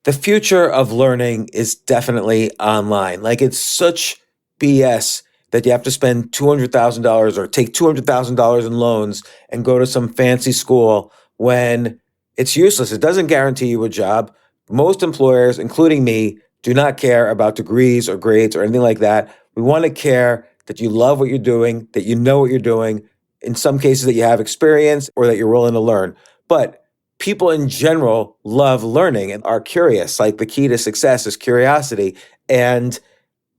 S5: The future of learning is definitely online. Like, it's such BS that you have to spend $200,000 or take $200,000 in loans and go to some fancy school when it's useless. It doesn't guarantee you a job. Most employers, including me, do not care about degrees or grades or anything like that. We want to care that you love what you're doing, that you know what you're doing, in some cases that you have experience or that you're willing to learn. But people in general love learning and are curious. Like, the key to success is curiosity. And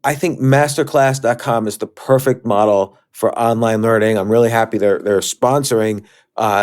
S5: I think masterclass.com is the perfect model for online learning. I'm really happy they're sponsoring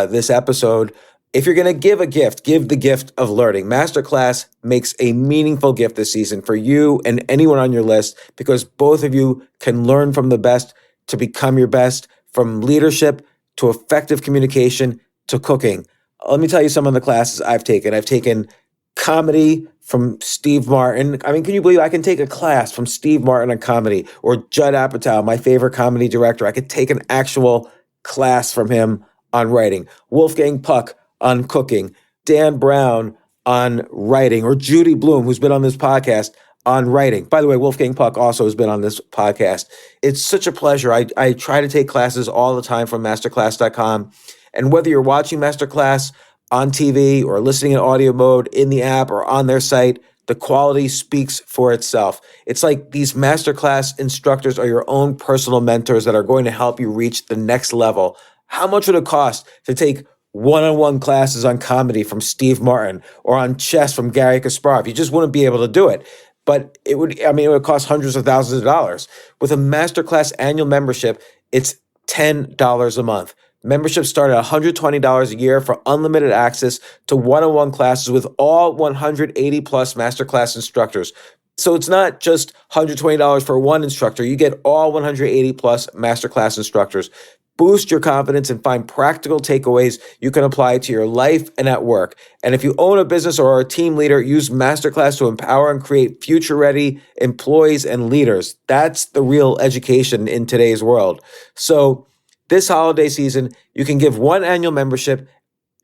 S5: this episode. If you're going to give a gift, give the gift of learning. Masterclass makes a meaningful gift this season for you and anyone on your list, because both of you can learn from the best to become your best, from leadership to effective communication to cooking. Let me tell you some of the classes I've taken. I've taken comedy from Steve Martin. I mean, can you believe I can take a class from Steve Martin on comedy, or Judd Apatow, my favorite comedy director? I could take an actual class from him on writing. Wolfgang Puck on cooking. Dan Brown on writing, or Judy Bloom, who's been on this podcast, on writing. By the way, Wolfgang Puck also has been on this podcast. It's such a pleasure. I try to take classes all the time from masterclass.com. And whether you're watching Masterclass on TV or listening in audio mode in the app or on their site, the quality speaks for itself. It's like these Masterclass instructors are your own personal mentors that are going to help you reach the next level. How much would it cost to take one-on-one classes on comedy from Steve Martin or on chess from Gary Kasparov? You just wouldn't be able to do it. But it would cost hundreds of thousands of dollars. With a Masterclass annual membership, it's $10 a month. Memberships start at $120 a year for unlimited access to one-on-one classes with all 180 plus Masterclass instructors. So it's not just $120 for one instructor. You get all 180 plus Masterclass instructors. Boost your confidence and find practical takeaways you can apply to your life and at work. And if you own a business or are a team leader, use Masterclass to empower and create future-ready employees and leaders. That's the real education in today's world. So this holiday season, you can give one annual membership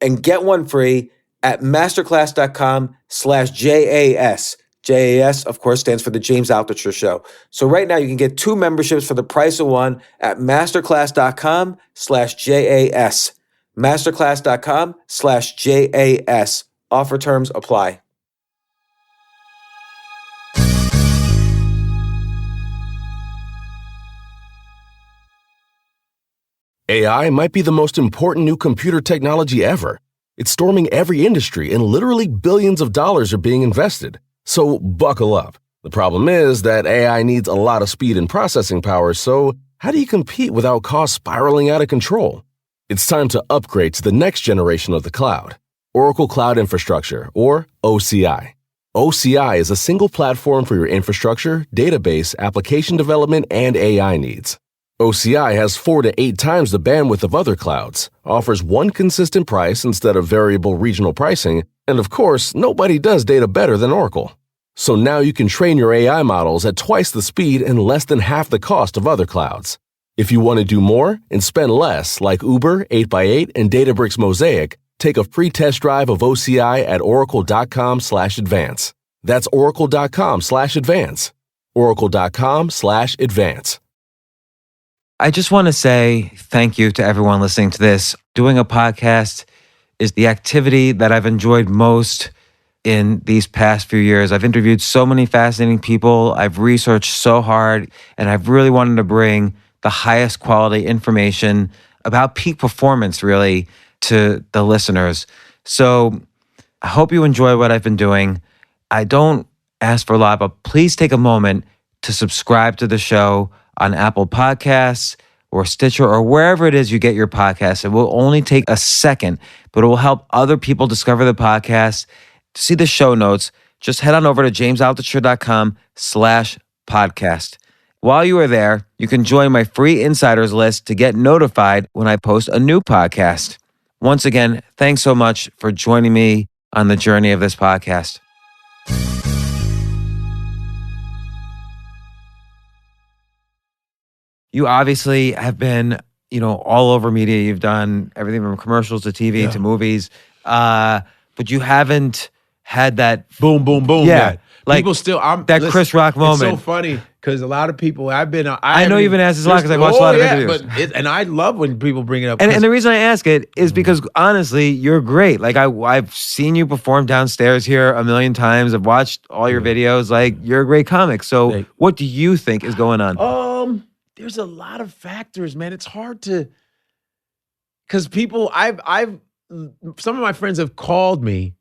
S5: and get one free at masterclass.com/JAS. JAS, of course, stands for the James Altucher Show. So right now you can get two memberships for the price of one at masterclass.com/JAS. Masterclass.com/JAS. Offer terms apply.
S7: AI might be the most important new computer technology ever. It's storming every industry, and literally billions of dollars are being invested. So buckle up. The problem is that AI needs a lot of speed and processing power, so how do you compete without costs spiraling out of control? It's time to upgrade to the next generation of the cloud, Oracle Cloud Infrastructure, or OCI. OCI is a single platform for your infrastructure, database, application development, and AI needs. OCI has 4 to 8 times the bandwidth of other clouds, offers one consistent price instead of variable regional pricing, and of course, nobody does data better than Oracle. So now you can train your AI models at twice the speed and less than half the cost of other clouds. If you want to do more and spend less, like Uber, 8x8, and Databricks Mosaic, Take a free test drive of OCI at oracle.com/advance. That's oracle.com/advance. oracle.com/advance.
S5: I just want to say thank you to everyone listening to this. Doing a podcast is the activity that I've enjoyed most in these past few years. I've interviewed so many fascinating people. I've researched so hard, and I've really wanted to bring the highest quality information about peak performance, really, to the listeners. So I hope you enjoy what I've been doing. I don't ask for a lot, but please take a moment to subscribe to the show on Apple Podcasts or Stitcher or wherever it is you get your podcasts. It will only take a second, but it will help other people discover the podcast. To see the show notes, just head on over to jamesaltucher.com/podcast. While you are there, you can join my free insiders list to get notified when I post a new podcast. Once again, thanks so much for joining me on the journey of this podcast. You obviously have been, all over media. You've done everything from commercials to TV to movies, but you haven't had that
S4: boom, boom, boom.
S5: Yeah,
S4: like people still.
S5: Listen, Chris Rock moment.
S4: It's so funny because a lot of people. I
S5: know you've been asked this a lot because I watched a lot of interviews.
S4: And I love when people bring it up.
S5: And the reason I ask it is because honestly, you're great. Like I've seen you perform downstairs here a million times. I've watched all your videos. Like you're a great comic. So what do you think is going on?
S4: There's a lot of factors, man. It's hard to, because people, some of my friends have called me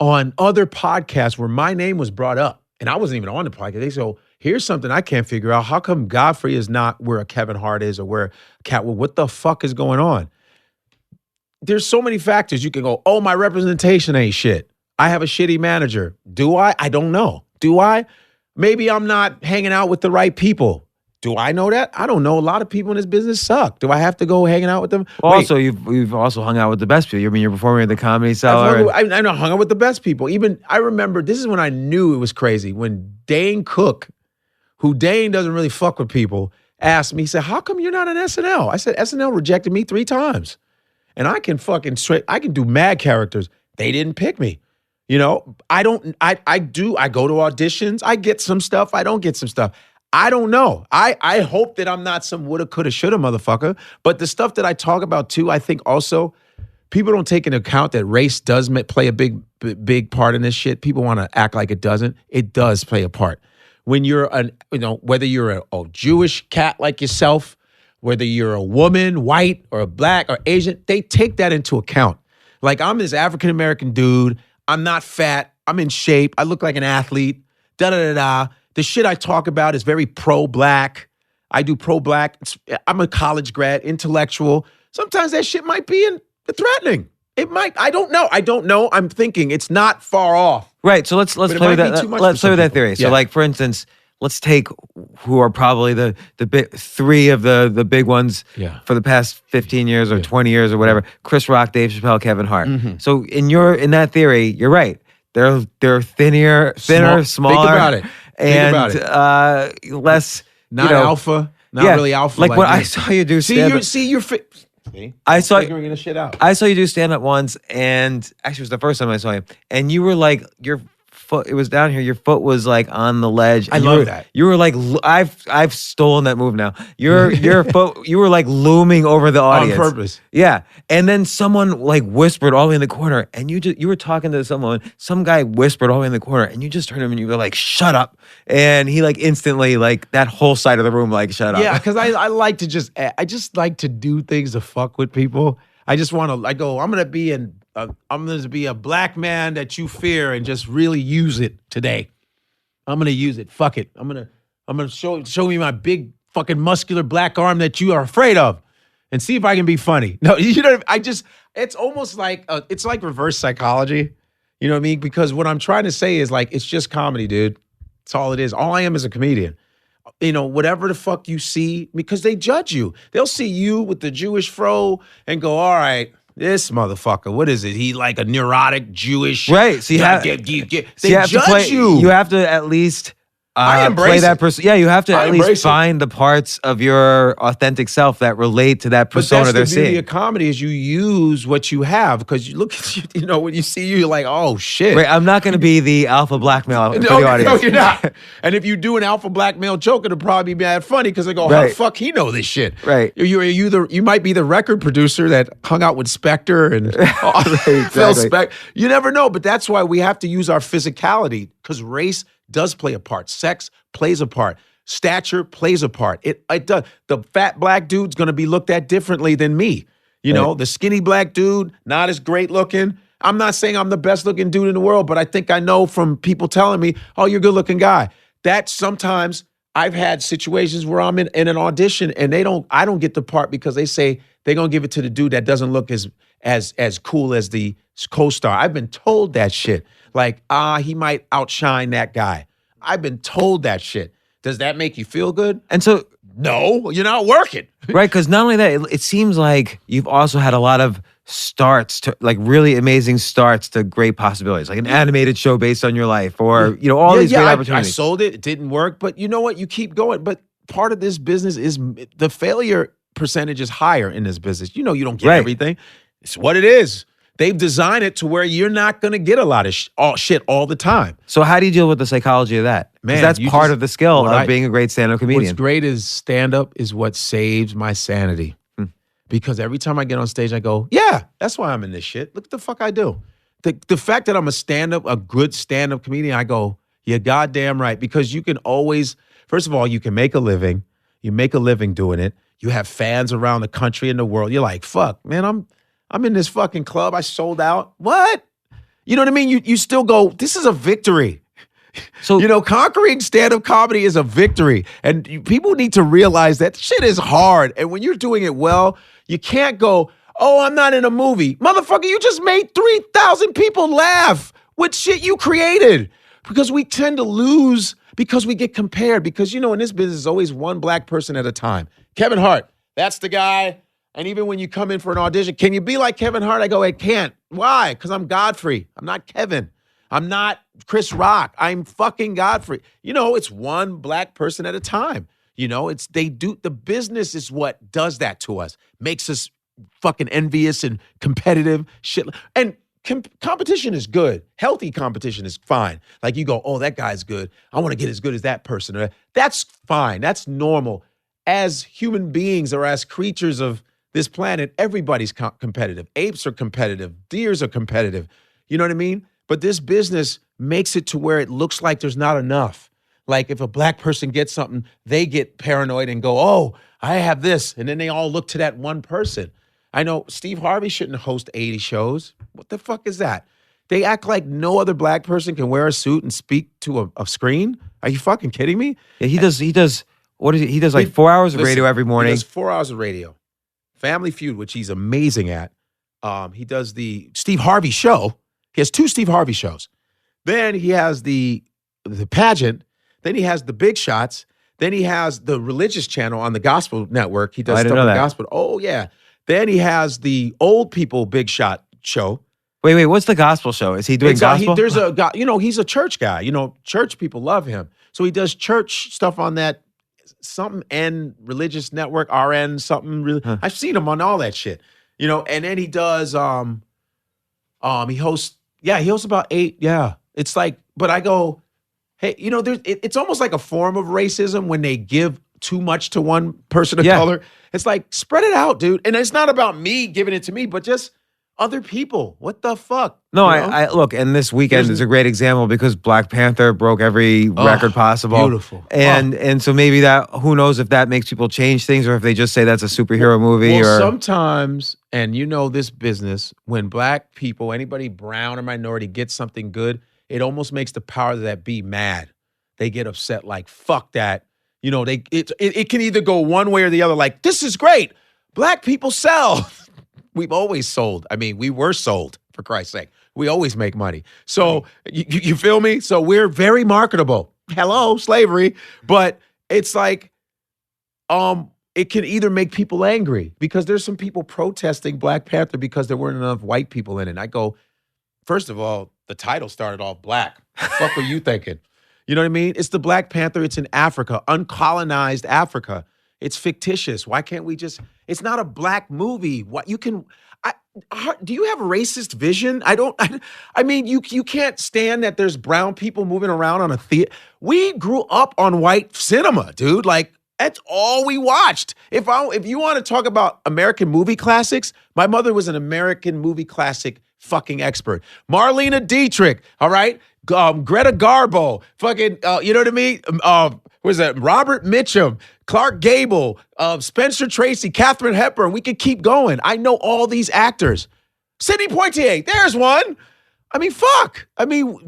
S4: on other podcasts where my name was brought up and I wasn't even on the podcast. They say, "Oh, here's something I can't figure out. How come Godfrey is not where a Kevin Hart is or where Catwoman? What the fuck is going on?" There's so many factors. You can go, "Oh, my representation ain't shit. I have a shitty manager." Do I? I don't know. Do I? Maybe I'm not hanging out with the right people. Do I know that? I don't know. A lot of people in this business suck. Do I have to go hanging out with them?
S5: Also, you've also hung out with the best people. You're performing at the Comedy Cellar.
S4: I hung out with the best people. Even I remember, this is when I knew it was crazy. When Dane Cook, who Dane doesn't really fuck with people, asked me, he said, "How come you're not on SNL?" I said, "SNL rejected me 3 times. And I can I can do mad characters. They didn't pick me. I go to auditions. I get some stuff. I don't get some stuff. I don't know. I hope that I'm not some woulda, coulda, shoulda motherfucker. But the stuff that I talk about too, I think also people don't take into account that race does play a big part in this shit. People want to act like it doesn't. It does play a part. When you're whether you're a Jewish cat like yourself, whether you're a woman, white or a black or Asian, they take that into account. Like I'm this African-American dude. I'm not fat. I'm in shape. I look like an athlete. Da-da-da-da. The shit I talk about is very pro-black. I do pro-black. I'm a college grad, intellectual. Sometimes that shit might be threatening. It might. I don't know. I'm thinking it's not far off.
S5: Right. So let's play with that. Let's play with that theory.
S4: Yeah.
S5: So, like for instance, let's take who are probably the big 3 of the big ones for the past 15 years or 20 years or whatever. Chris Rock, Dave Chappelle, Kevin Hart. Mm-hmm. So in that theory, you're right. They're thinner, smaller.
S4: Think about it.
S5: Less
S4: not alpha, not really alpha.
S5: Like when I saw you do stand-up.
S4: I saw figuring the shit out.
S5: I saw you do stand up once, and actually it was the first time I saw you, and you were like your foot. It was down here. Your foot was like on the ledge.
S4: I love that.
S5: You were like I've stolen that move now. Your foot. You were like looming over the audience
S4: on purpose.
S5: Yeah, and then someone like whispered all the way in the corner, and you were talking to someone. Some guy whispered all the way in the corner, and you just turned him and you were like, "Shut up!" And he like instantly like that whole side of the room like shut up.
S4: Yeah, because I like to I just like to do things to fuck with people. I just want to. I go. I'm gonna be a black man that you fear and just really use it today. I'm gonna use it. Fuck it. I'm gonna show me my big fucking muscular black arm that you are afraid of, and see if I can be funny. No, it's almost like it's like reverse psychology. You know what I mean? Because what I'm trying to say is like it's just comedy, dude. That's all it is. All I am is a comedian. Whatever the fuck you see, because they judge you. They'll see you with the Jewish fro and go, all right, this motherfucker, what is it? He like a neurotic Jewish.
S5: Right. So
S4: they judge you.
S5: You have to at least
S4: I embrace
S5: play that
S4: it.
S5: person. Yeah, you have to
S4: I
S5: at
S4: embrace
S5: least
S4: it.
S5: find the parts of your authentic self that relate to that
S4: But
S5: persona
S4: that's
S5: they're
S4: the beauty
S5: seeing.
S4: of comedy is you use what you have because you look at you know, when you see you, you're like, oh shit.
S5: Right, I'm not going to be the alpha blackmail for the
S4: No,
S5: audience.
S4: you're not. And if you do an alpha blackmail joke, it'll probably be mad funny because they go, how the
S5: Right.
S4: fuck he know this shit?
S5: Right.
S4: You might be the record producer that hung out with Spectre and Phil
S5: exactly.
S4: Spector. You never know, but that's why we have to use our physicality because race does play a part. Sex plays a part. Stature plays a part. It does. The fat black dude's going to be looked at differently than me. You know, the skinny black dude, not as great looking. I'm not saying I'm the best looking dude in the world, but I think I know from people telling me, oh, you're a good looking guy. That sometimes I've had situations where I'm in an audition and I don't get the part because they say they're going to give it to the dude that doesn't look as cool as the co-star. I've been told that shit. Like, he might outshine that guy. I've been told that shit. Does that make you feel good?
S5: And so,
S4: No, you're not working.
S5: right, because not only that, it seems like you've also had a lot of starts to like really amazing starts to great possibilities, like an animated show based on your life, or all these great
S4: I
S5: opportunities.
S4: sold it. It didn't work, but you know what? You keep going. But part of this business is the failure percentage is higher in this business. You know, you don't get
S5: Right.
S4: everything. It's what it is. They've designed it to where you're not going to get a lot of shit all the time.
S5: So how do you deal with the psychology of that? Because
S4: Man,
S5: that's
S4: you
S5: part
S4: just-
S5: of the skill
S4: what
S5: of
S4: I-
S5: being a great stand-up
S4: What's
S5: comedian.
S4: great is stand-up is what saves my sanity. Because every time I get on stage, I go, yeah, that's why I'm in this shit. Look at the fuck I do. The fact that I'm a good stand-up comedian, I go, you're goddamn right. Because you can always, first of all, you can make a living. You make a living doing it. You have fans around the country and the world. You're like, fuck, man, I'm in this fucking club. I sold out. What? You know what I mean? You still go, this is a victory.
S5: So
S4: Conquering stand-up comedy is a victory. And people need to realize that shit is hard. And when you're doing it well, you can't go, oh, I'm not in a movie. Motherfucker, you just made 3,000 people laugh with shit you created. Because we tend to lose because we get compared. Because, in this business, there's always one black person at a time. Kevin Hart, that's the guy. And even when you come in for an audition, can you be like Kevin Hart? I go, I can't. Why? Because I'm Godfrey. I'm not Kevin. I'm not Chris Rock. I'm fucking Godfrey. It's one black person at a time. The business is what does that to us. Makes us fucking envious and competitive shit. And competition is good. Healthy competition is fine. Like you go, oh, that guy's good. I want to get as good as that person. That's fine. That's normal. As human beings or as creatures of this planet, everybody's competitive. Apes are competitive. Deers are competitive. You know what I mean? But this business makes it to where it looks like there's not enough. Like if a black person gets something, they get paranoid and go, oh, I have this. And then they all look to that one person. I know Steve Harvey shouldn't host 80 shows. What the fuck is that? They act like no other black person can wear a suit and speak to a screen. Are you fucking kidding me?
S5: yeah, he does. What is it? He does like 4 hours of radio every morning.
S4: He does 4 hours of radio. Family Feud, which he's amazing at. He does the Steve Harvey show. He has 2 Steve Harvey shows. Then he has the pageant. Then he has the Big Shots. Then he has the religious channel on the Gospel Network. He does
S5: I didn't
S4: stuff
S5: know
S4: on
S5: that.
S4: gospel. Oh, yeah. Then he has the old people Big Shot show.
S5: Wait, what's the gospel show? Is he doing gospel?
S4: There's a guy, he's a church guy. Church people love him. So he does church stuff on that something N religious network, RN, something. I've seen him on all that shit. And then he does, he hosts about 8. Yeah. It's like, but I go, hey, it's almost like a form of racism when they give too much to one person of color. It's like, spread it out, dude. And it's not about me giving it to me, but just other people. What the fuck?
S5: No, I look, and this weekend is a great example because Black Panther broke every record possible.
S4: Beautiful.
S5: And so maybe that, who knows if that makes people change things or if they just say that's a superhero movie
S4: Well,
S5: or
S4: sometimes, and this business, when black people, anybody brown or minority gets something good, it almost makes the powers that be mad. They get upset like, fuck that. It can either go one way or the other. Like, this is great. Black people sell. We've always sold. I mean, we were sold, for Christ's sake. We always make money. So you feel me? So we're very marketable. Hello, slavery. But it's like, it can either make people angry because there's some people protesting Black Panther because there weren't enough white people in it. I go, first of all, the title started off black. What the fuck were you thinking? You know what I mean? It's the Black Panther. It's in Africa, uncolonized Africa. It's fictitious. Why can't we just? It's not a black movie. What you can? Do you have racist vision? I don't. I mean, you can't stand that there's brown people moving around on a theater. We grew up on white cinema, dude. Like that's all we watched. If you want to talk about American movie classics, my mother was an American movie classic fucking expert. Marlena Dietrich, all right? Greta Garbo, fucking, you know what I mean? What is that? Robert Mitchum, Clark Gable, Spencer Tracy, Katharine Hepburn. We could keep going. I know all these actors. Sidney Poitier, there's one. I mean, fuck. I mean,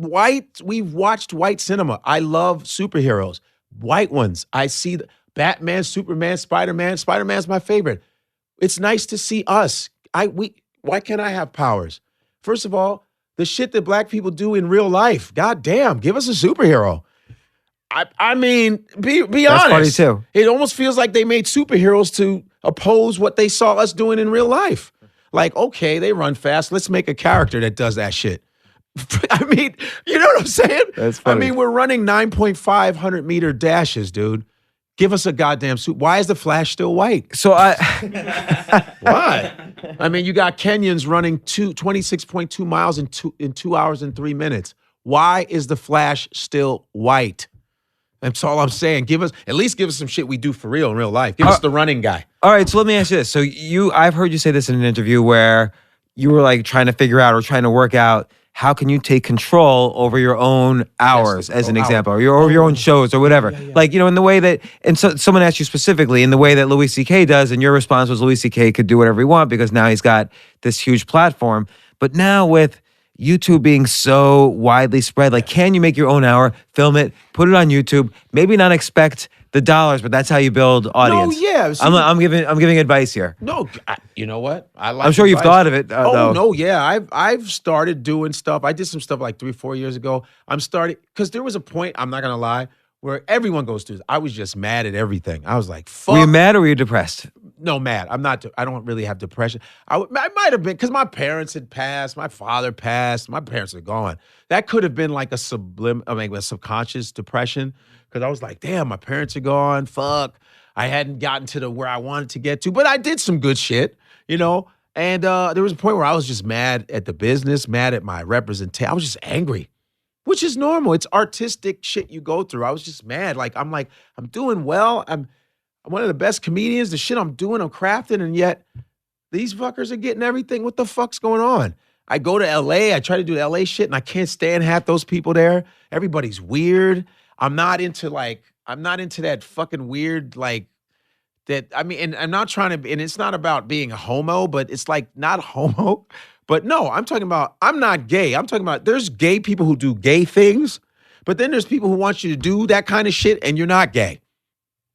S4: we've watched white cinema. I love superheroes. White ones. I see Batman, Superman, Spider-Man. Spider-Man's my favorite. It's nice to see us. Why can't I have powers? First of all, the shit that black people do in real life. God damn, give us a superhero. I mean, be
S5: That's
S4: honest.
S5: funny too.
S4: It almost feels like they made superheroes to oppose what they saw us doing in real life. Like, okay, they run fast. Let's make a character that does that shit. I mean, you know what I'm saying?
S5: That's funny.
S4: I mean, we're running 9.5 100-meter dashes, dude. Give us a goddamn suit. Why is the Flash still white?
S5: So I
S4: Why? I mean, you got Kenyans running 26.2 miles in 2 hours and 3 minutes. Why is the Flash still white? That's all I'm saying. At least give us some shit we do for real in real life. Give us the running guy.
S5: All right, so let me ask you this. So I've heard you say this in an interview where you were like trying to figure out or trying to work out how can you take control over your own hours, as an example, or your own shows or whatever. Like, you know, in the way that, and so someone asked you specifically, in the way that Louis C.K. does, and your response was Louis C.K. could do whatever he wants because now he's got this huge platform. But now with YouTube being so widely spread, like, can you make your own hour, film it, put it on YouTube, maybe not expect the dollars, but that's how you build audience.
S4: No, yeah. See,
S5: I'm giving advice here.
S4: No, you know what? I'm
S5: sure you've thought of it.
S4: Oh
S5: though.
S4: no, yeah. I've started doing stuff. I did some stuff like 3-4 years ago. I'm starting because there was a point. I'm not gonna lie, where everyone goes through this. I was just mad at everything. I was like, "Fuck."
S5: Were you mad or were you depressed?
S4: No, mad. I'm not. I don't really have depression. I might have been because my parents had passed. My father passed. My parents are gone. That could have been like a subconscious depression. Because I was like, damn, my parents are gone. Fuck. I hadn't gotten to where I wanted to get to. But I did some good shit, you know? And there was a point where I was just mad at the business, mad at my representation. I was just angry, which is normal. It's artistic shit you go through. I was just mad. I'm doing well. I'm one of the best comedians. The shit I'm doing, I'm crafting. And yet these fuckers are getting everything. What the fuck's going on? I go to LA. I try to do LA shit and I can't stand half those people there. Everybody's weird. I'm not into that fucking weird, like, that, I mean, and I'm not trying to, and it's not about being a homo, but it's like not homo. But no, I'm talking about, I'm not gay. I'm talking about there's gay people who do gay things, but then there's people who want you to do that kind of shit and you're not gay.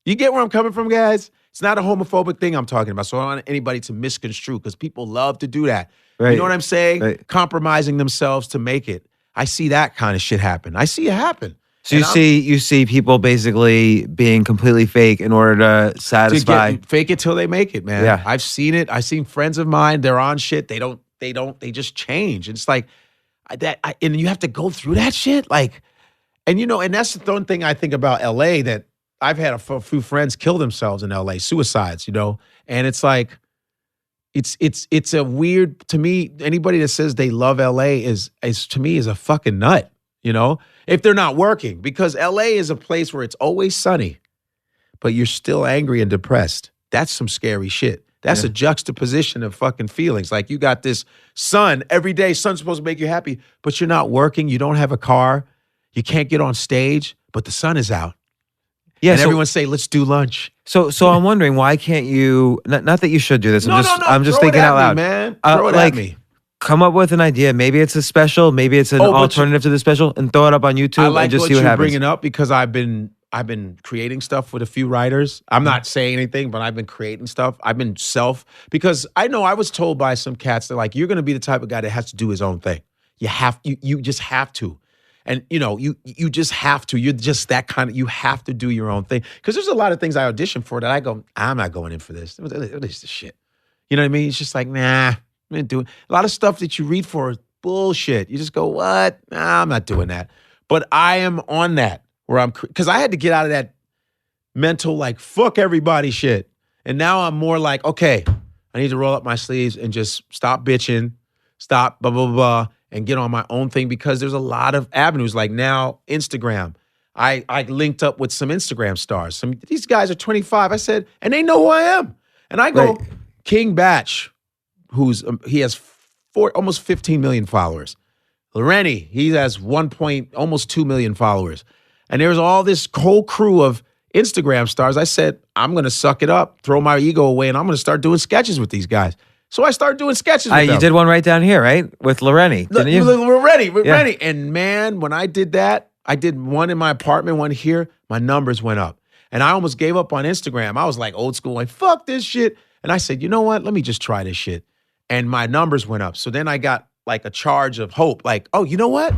S4: You get where I'm coming from, guys? It's not a homophobic thing I'm talking about. So I don't want anybody to misconstrue because people love to do that. Right. You know what I'm saying? Right. Compromising themselves to make it. I see that kind of shit happen. I see it happen.
S5: So you see people basically being completely fake in order to satisfy.
S4: Fake it till they make it, man.
S5: Yeah.
S4: I've seen it. I've seen friends of mine. They're on shit. They just change. And it's like and you have to go through that shit. Like, and you know, and that's the thing I think about LA that I've had a few friends kill themselves in LA, suicides, you know, and it's like, it's a weird, to me, anybody that says they love LA is to me is a fucking nut, you know? If they're not working, because LA is a place where it's always sunny, but you're still angry and depressed. That's some scary shit. That's a juxtaposition of fucking feelings. Like you got this sun every day. Sun's supposed to make you happy, but you're not working. You don't have a car. You can't get on stage, but the sun is out. Yeah, and everyone say, let's do lunch.
S5: So I'm wondering, why can't you, not that you should do this. I'm just
S4: Throw
S5: thinking
S4: it at
S5: out loud.
S4: Me, man. Throw it at me.
S5: Come up with an idea. Maybe it's a special. Maybe it's an alternative to the special, and throw it up on YouTube.
S4: I like
S5: and just
S4: what
S5: see what
S4: you're
S5: happens.
S4: bringing up because I've been creating stuff with a few writers. I'm not saying anything, but I've been creating stuff. I've been because I know I was told by some cats that like you're going to be the type of guy that has to do his own thing. You just have to, and you know you just have to. You're just that kind of. You have to do your own thing because there's a lot of things I audition for that I go, I'm not going in for this. What is this shit? You know what I mean? It's just like nah. I'm doing a lot of stuff that you read for is bullshit. You just go, what? Nah, I'm not doing that. But I am on that. where because I had to get out of that mental like fuck everybody shit. And now I'm more like, okay, I need to roll up my sleeves and just stop bitching, stop blah, blah, blah, and get on my own thing because there's a lot of avenues. Like now, Instagram. I linked up with some Instagram stars. These guys are 25. I said, and they know who I am. And I go, King Batch, he has almost 15 million followers. Lorenny, he has almost 2 million followers. And there's all this whole crew of Instagram stars. I said, I'm going to suck it up, throw my ego away, and I'm going to start doing sketches with these guys. So I started doing sketches with them.
S5: You did one right down here, right? With Lorenny, didn't you?
S4: Lorenny. And man, when I did that, I did one in my apartment, one here, my numbers went up. And I almost gave up on Instagram. I was like old school, like, fuck this shit. And I said, you know what? Let me just try this shit. And my numbers went up. So then I got like a charge of hope, like, oh, you know what?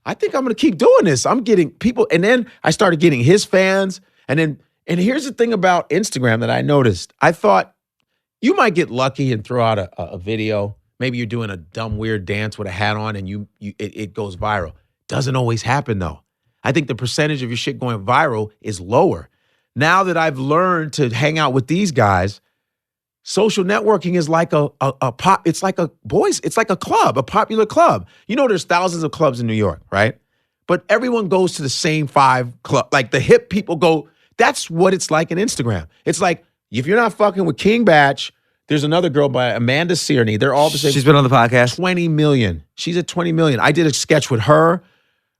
S4: I think I'm going to keep doing this. I'm getting people. And then I started getting his fans. And here's the thing about Instagram that I noticed. I thought you might get lucky and throw out a video. Maybe you're doing a dumb, weird dance with a hat on and it goes viral. Doesn't always happen though. I think the percentage of your shit going viral is lower. Now that I've learned to hang out with these guys, social networking is like it's like a club, a popular club. You know, there's thousands of clubs in New York, right? But everyone goes to the same 5 club. Like the hip people go, that's what it's like in Instagram. It's like, if you're not fucking with King Batch, there's another girl by Amanda Cierney. They're all the same.
S5: She's been on the podcast.
S4: 20 million. She's at 20 million. I did a sketch with her.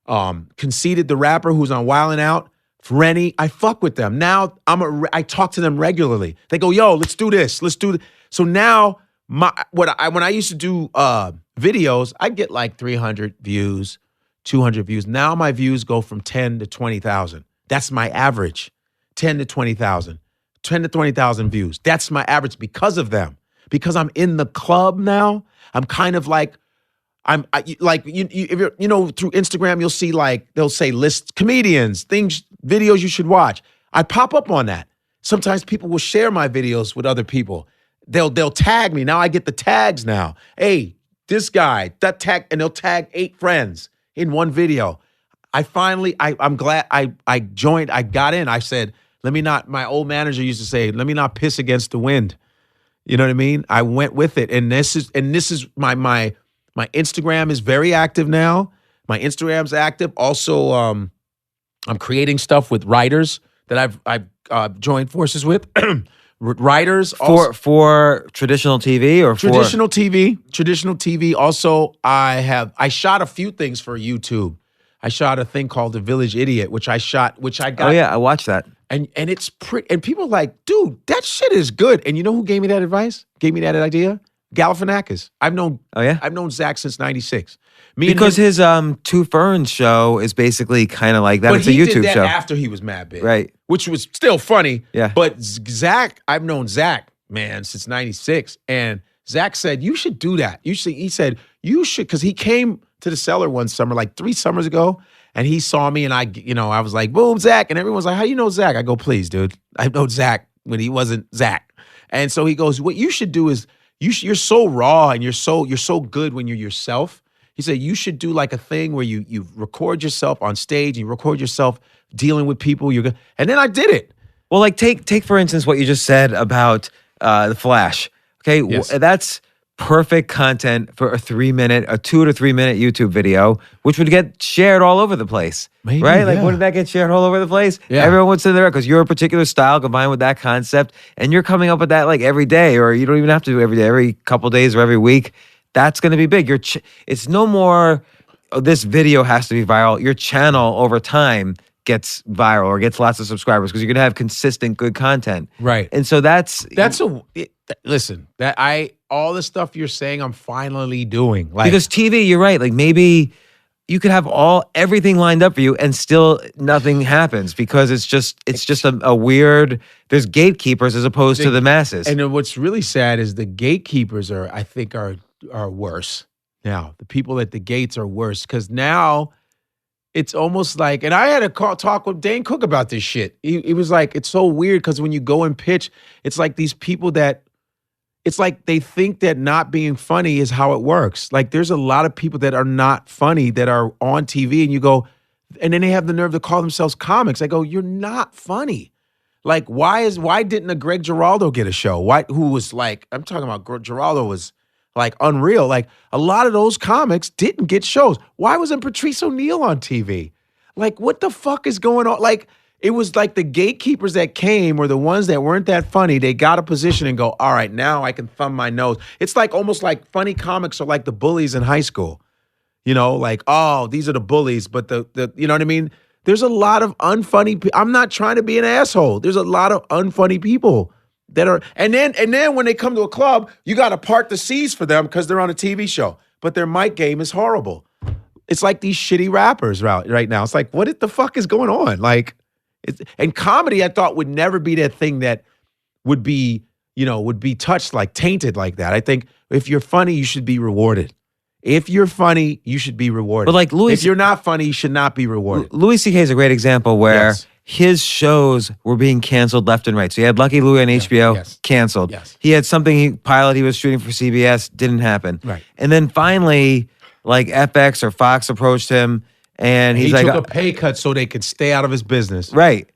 S4: Conceited, the rapper who's on Wildin' Out, Rennie, I fuck with them. Now I talk to them regularly. They go, yo, let's do this. So now when I used to do videos, I get like 300 views, 200 views. Now my views go from 10 to 20,000. That's my average. 10 to 20,000. 10 to 20,000 views. That's my average because of them. Because I'm in the club now. I'm kind of like if you know, through Instagram, you'll see like, they'll say list comedians, videos you should watch. I pop up on that. Sometimes people will share my videos with other people. They'll tag me. Now I get the tags now. Hey, this guy, that tag, and they'll tag 8 friends in one video. I'm glad I joined, I got in. I said, my old manager used to say, let me not piss against the wind. You know what I mean? I went with it. And this is my Instagram is very active now. My Instagram's active. Also, I'm creating stuff with writers that I've joined forces with. Writers
S5: for traditional TV or
S4: traditional TV. Traditional TV. Also, I shot a few things for YouTube. I shot a thing called The Village Idiot, which I got.
S5: Oh yeah, I watched that.
S4: And it's pretty. And people are like, dude, that shit is good. And you know who gave me that advice? Gave me that idea? Galifianakis. I've known Zach since '96.
S5: Because his Two Ferns show is basically kind of like that. It's a YouTube show. But he did that
S4: after he was mad big,
S5: right?
S4: Which was still funny.
S5: Yeah.
S4: But Zach, I've known Zach, man, since '96, and Zach said you should do that. He said you should, because he came to the Cellar one summer, like 3 summers ago, and he saw me, and I was like, boom, Zach, and everyone's like, how you know Zach? I go, please, dude, I know Zach when he wasn't Zach, and so he goes, what you should do is you're so raw and you're so good when you're yourself. He said, you should do like a thing where you record yourself on stage, and you record yourself dealing with people. And then I did it.
S5: Well, like take for instance what you just said about The Flash. Okay,
S4: yes.
S5: That's perfect content for a 2 to 3 minute YouTube video, which would get shared all over the place.
S4: Maybe,
S5: right? Like,
S4: yeah.
S5: wouldn't that get shared all over the place?
S4: Yeah.
S5: Everyone would sit there because you're a particular style combined with that concept, and you're coming up with that like every day, or you don't even have to do every day, every couple days or every week. That's going to be big. It's no more, this video has to be viral. Your channel over time gets viral or gets lots of subscribers because you're going to have consistent good content.
S4: Right.
S5: And so
S4: listen, all the stuff you're saying, I'm finally doing. Like,
S5: because TV, you're right. Like maybe you could have everything lined up for you and still nothing happens because it's just a weird, there's gatekeepers as opposed to the masses.
S4: And what's really sad is the gatekeepers I think are worse now. The people at the gates are worse because now it's almost like, and I had a talk with Dane Cook about this shit. He was like, it's so weird because when you go and pitch, it's like these people that, it's like they think that not being funny is how it works. Like there's a lot of people that are not funny that are on TV and you go, And then they have the nerve to call themselves comics. I go, you're not funny. Like, why didn't a Greg Giraldo get a show? Who was like, I'm talking about Giraldo was like unreal. Like, a lot of those comics didn't get shows. Why wasn't Patrice O'Neal on TV? Like, what the fuck is going on? Like, it was like the gatekeepers that came were the ones that weren't that funny. They got a position and go, all right, now I can thumb my nose. It's like almost like funny comics are like the bullies in high school. You know, like, oh, these are the bullies, but the you know what I mean? There's a lot of unfunny I'm not trying to be an asshole. There's a lot of unfunny people that are, and then when they come to a club, you got to part the seas for them because they're on a TV show. But their mic game is horrible. It's like these shitty rappers right now. It's like, what the fuck is going on? Like, and comedy, I thought would never be that thing that would be touched, like tainted like that. I think if you're funny, you should be rewarded. If you're funny, you should be rewarded.
S5: But like
S4: if you're not funny, you should not be rewarded.
S5: Louis C.K. is a great example where
S4: Yes.
S5: his shows were being canceled left and right. So he had Lucky Louie on HBO,
S4: yes.
S5: canceled.
S4: Yes.
S5: He had something pilot he was shooting for CBS, didn't happen.
S4: Right.
S5: And then finally, like FX or Fox approached him, and he's
S4: He
S5: like,
S4: took a pay cut so they could stay out of his business.
S5: right.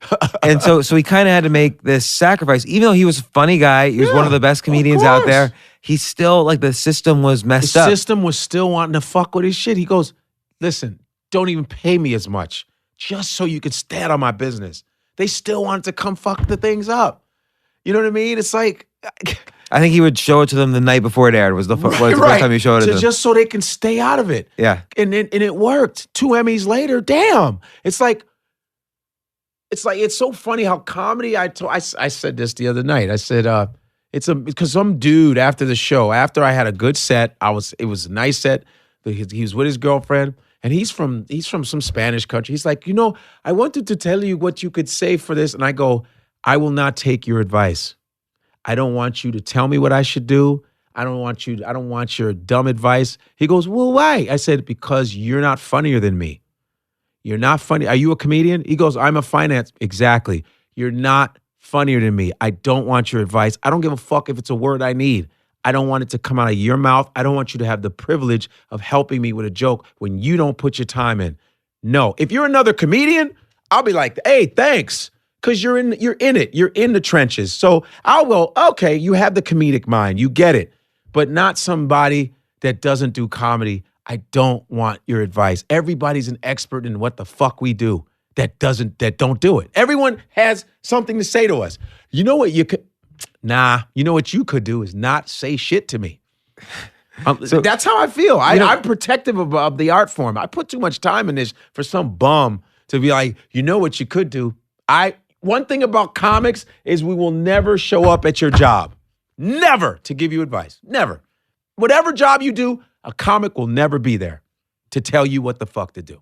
S5: And so he kind of had to make this sacrifice. Even though he was a funny guy, he was one of the best comedians out
S4: course.
S5: there. He still, like, the system was messed
S4: The
S5: up.
S4: system was still wanting to fuck with his shit. He goes, listen, don't even pay me as much just so you can stay out of my business. They still wanted to come fuck the things up. You know what I mean? It's like...
S5: I think he would show it to them the night before it aired. Was the first time he showed it to them.
S4: Just so they can stay out of it.
S5: Yeah.
S4: And it worked. 2 Emmys later, damn. It's so funny how comedy, I said this the other night. I said, because some dude after the show, after I had a good set, it was a nice set. He was with his girlfriend, and he's from some Spanish country. He's like, I wanted to tell you what you could say for this. And I go, I will not take your advice. I don't want you to tell me what I should do. I don't want your dumb advice. He goes, well, why? I said, because you're not funnier than me. You're not funny. Are you a comedian? He goes, I'm a finance. Exactly. You're not funnier than me. I don't want your advice. I don't give a fuck if it's a word I need. I don't want it to come out of your mouth. I don't want you to have the privilege of helping me with a joke when you don't put your time in. No. If you're another comedian, I'll be like, hey, thanks. Because you're in it. You're in the trenches. So I'll go, okay, you have the comedic mind. You get it. But not somebody that doesn't do comedy. I don't want your advice. Everybody's an expert in what the fuck we do that don't do it. Everyone has something to say to us. You know what you could... Nah, you know what you could do is not say shit to me. So that's how I feel. I'm protective of the art form. I put too much time in this for some bum to be like, you know what you could do? One thing about comics is we will never show up at your job. Never to give you advice. Never. Whatever job you do, a comic will never be there to tell you what the fuck to do.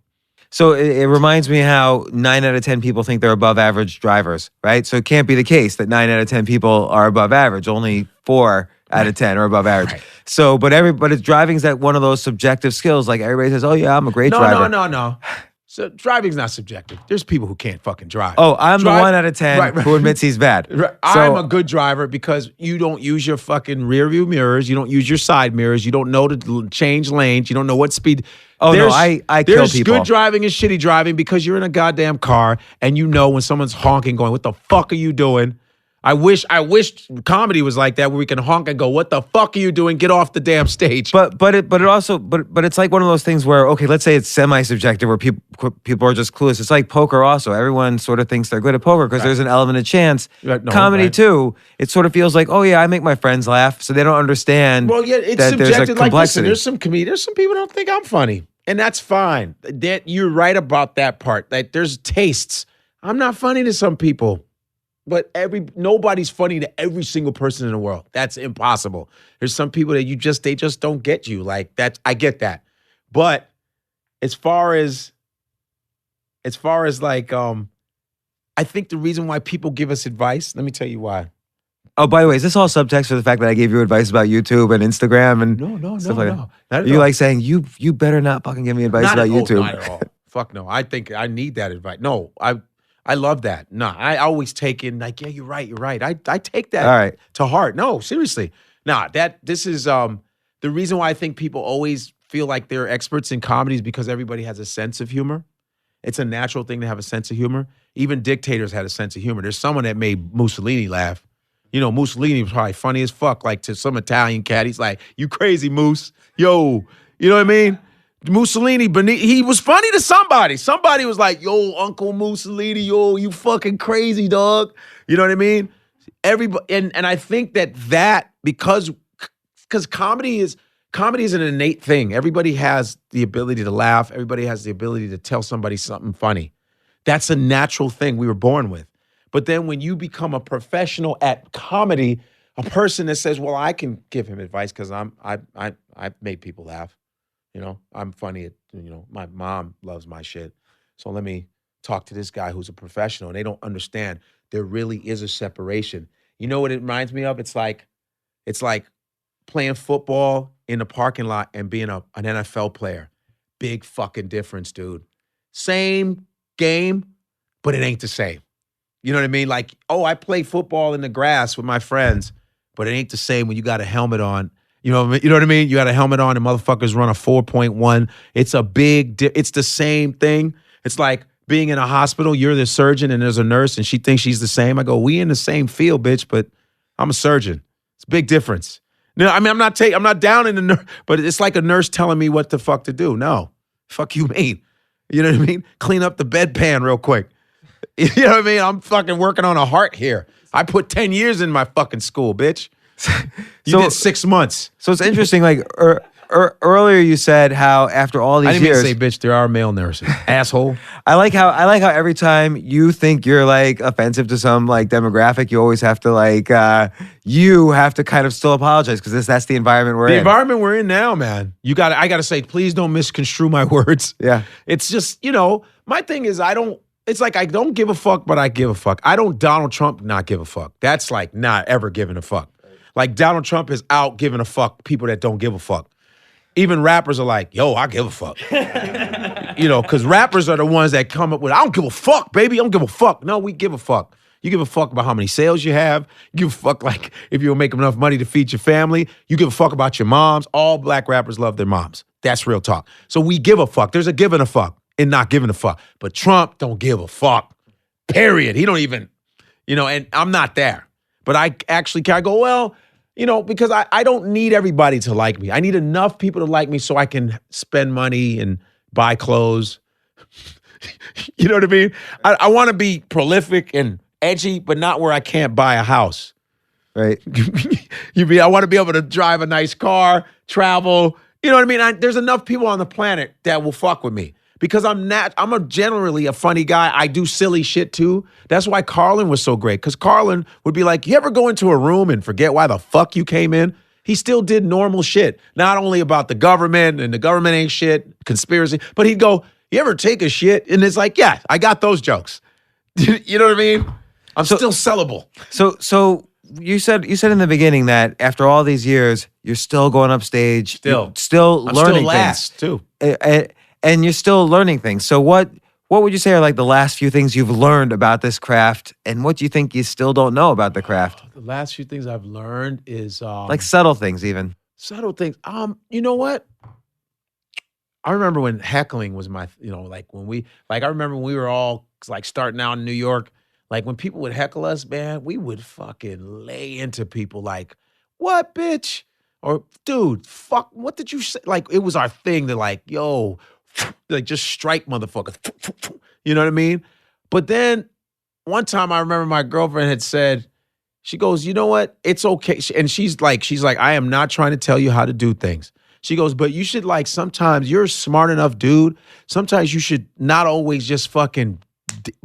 S5: So it reminds me how 9 out of 10 people think they're above average drivers, right? So it can't be the case that 9 out of 10 people are above average. Only 4 out of 10 are above average. Right. So, but it's driving's that one of those subjective skills. Like everybody says, oh yeah, I'm a great driver.
S4: No. So driving's not subjective. There's people who can't fucking drive.
S5: Oh, I'm the 1 out of 10 who admits he's bad.
S4: Right.
S5: So,
S4: I'm a good driver because you don't use your fucking rear view mirrors. You don't use your side mirrors. You don't know to change lanes. You don't know what speed.
S5: Oh, no, I kill people.
S4: There's good driving and shitty driving because you're in a goddamn car and you know when someone's honking going, what the fuck are you doing? I wish comedy was like that where we can honk and go, what the fuck are you doing? Get off the damn stage.
S5: But it's like one of those things where, okay, let's say it's semi-subjective where people are just clueless. It's like poker also. Everyone sort of thinks they're good at poker because there's an element of chance. Comedy too, it sort of feels like, oh yeah, I make my friends laugh, so they don't understand.
S4: Well, yeah, it's
S5: that
S4: subjective.
S5: There's a
S4: like, listen,
S5: complexity.
S4: there's some people who don't think I'm funny. And that's fine. You're right about that part. That there's tastes. I'm not funny to some people. But nobody's funny to every single person in the world. That's impossible. There's some people that they just don't get you. Like that, I get that. But as far as like, I think the reason why people give us advice, let me tell you why.
S5: Oh, by the way, is this all subtext for the fact that I gave you advice about YouTube and Instagram and stuff like that?
S4: Not at
S5: You
S4: all.
S5: like saying you better not fucking give me advice about YouTube.
S4: Not at all. Fuck no. I think I need that advice. No, I love that. No, I always take in like, yeah, you're right. I take that to heart. No, seriously. This is the reason why I think people always feel like they're experts in comedy is because everybody has a sense of humor. It's a natural thing to have a sense of humor. Even dictators had a sense of humor. There's someone that made Mussolini laugh. You know, Mussolini was probably funny as fuck, like to some Italian cat. He's like, you crazy, Moose. Yo, you know what I mean? Mussolini, he was funny to somebody. Somebody was like, yo, Uncle Mussolini, yo, you fucking crazy, dog. You know what I mean? Everybody, and I think that because comedy is an innate thing. Everybody has the ability to laugh. Everybody has the ability to tell somebody something funny. That's a natural thing we were born with. But then when you become a professional at comedy, a person that says, well, I can give him advice because I've made people laugh. You know, I'm funny at, you know, my mom loves my shit. So let me talk to this guy who's a professional. And they don't understand there really is a separation. You know what it reminds me of? It's like playing football in the parking lot and being an NFL player. Big fucking difference, dude. Same game, but it ain't the same. You know what I mean? Like, oh, I play football in the grass with my friends, but it ain't the same when you got a helmet on. You know what I mean? You got a helmet on and motherfuckers run a 4.1. It's a it's the same thing. It's like being in a hospital, you're the surgeon and there's a nurse and she thinks she's the same. I go, we in the same field, bitch, but I'm a surgeon. It's a big difference. No, I mean, I'm not down in the nurse, but it's like a nurse telling me what the fuck to do. No, fuck you mean. You know what I mean? Clean up the bedpan real quick. You know what I mean? I'm fucking working on a heart here. I put 10 years in my fucking school, bitch. You did 6 months.
S5: So it's interesting, like earlier you said how after all these
S4: I didn't
S5: years,
S4: mean to say bitch, there are male nurses. Asshole.
S5: I like how every time you think you're like offensive to some like demographic, you always have to like you have to kind of still apologize because that's the environment we're in.
S4: The environment we're in now, man. I gotta say, please don't misconstrue my words.
S5: Yeah.
S4: It's just, you know, my thing is it's like I don't give a fuck, but I give a fuck. I don't Donald Trump not give a fuck. That's like not ever giving a fuck. Like Donald Trump is out giving a fuck people that don't give a fuck. Even rappers are like, yo, I give a fuck. You know, because rappers are the ones that come up with, I don't give a fuck, baby. I don't give a fuck. No, we give a fuck. You give a fuck about how many sales you have. You give a fuck like if you'll make enough money to feed your family. You give a fuck about your moms. All black rappers love their moms. That's real talk. So we give a fuck. There's a giving a fuck and not giving a fuck. But Trump don't give a fuck. Period. He don't even, you know, and I'm not there. But I go, well, you know, because I don't need everybody to like me. I need enough people to like me so I can spend money and buy clothes. You know what I mean? I want to be prolific and edgy, but not where I can't buy a house.
S5: Right.
S4: I want to be able to drive a nice car, travel. You know what I mean? There's enough people on the planet that will fuck with me. Because I'm generally a funny guy. I do silly shit too. That's why Carlin was so great. Because Carlin would be like, you ever go into a room and forget why the fuck you came in? He still did normal shit. Not only about the government and the government ain't shit, conspiracy, but he'd go, you ever take a shit? And it's like, yeah, I got those jokes. You know what I mean? I'm still sellable.
S5: So you said in the beginning that after all these years, you're still going up stage.
S4: Still
S5: learning
S4: still last,
S5: things.
S4: Too.
S5: And you're still learning things. So what would you say are like the last few things you've learned about this craft, and what do you think you still don't know about the craft?
S4: The last few things I've learned is
S5: like subtle things, even.
S4: Subtle things. You know what? I remember when heckling was my, you know, like I remember when we were all like starting out in New York, like when people would heckle us, man, we would fucking lay into people like, what, bitch? Or, dude, fuck, what did you say? Like, it was our thing to like, yo, like just strike motherfuckers. You know what I mean? But then one time I remember my girlfriend had said, she goes, you know what? It's okay. And she's like, I am not trying to tell you how to do things. She goes, but you should like, sometimes you're a smart enough dude. Sometimes you should not always just fucking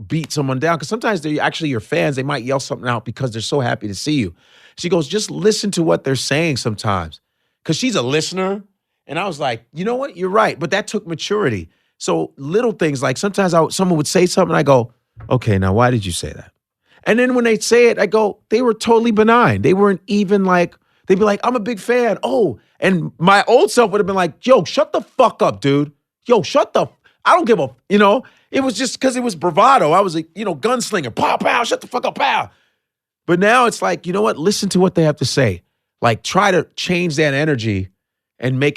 S4: beat someone down. Because sometimes they're actually your fans. They might yell something out because they're so happy to see you. She goes, just listen to what they're saying sometimes. Because she's a listener. And I was like, you know what? You're right. But that took maturity. So little things like sometimes someone would say something. I go, okay, now why did you say that? And then when they say it, I go, they were totally benign. They weren't even like, they'd be like, I'm a big fan. Oh, and my old self would have been like, yo, shut the fuck up, dude. Yo, I don't give a, you know, it was just because it was bravado. I was a, you know, gunslinger. Pow, pow, shut the fuck up, pow. But now it's like, you know what? Listen to what they have to say. Like try to change that energy and make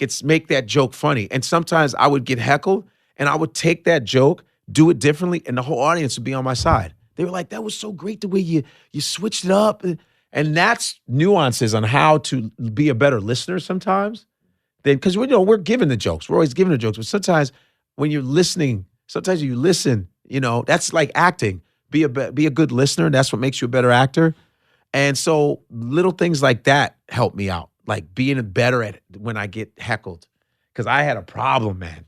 S4: that joke funny. And sometimes I would get heckled and I would take that joke do it differently, and the whole audience would be on my side. They were like, that was so great the way you switched it up. And that's nuances on how to be a better listener sometimes. Because we're giving the jokes. We're always giving the jokes. But sometimes when you're listening, sometimes you listen, that's like acting. Be a good listener. That's what makes you a better actor. And so little things like that help me out. Like being better at it when I get heckled. Because I had a problem, man.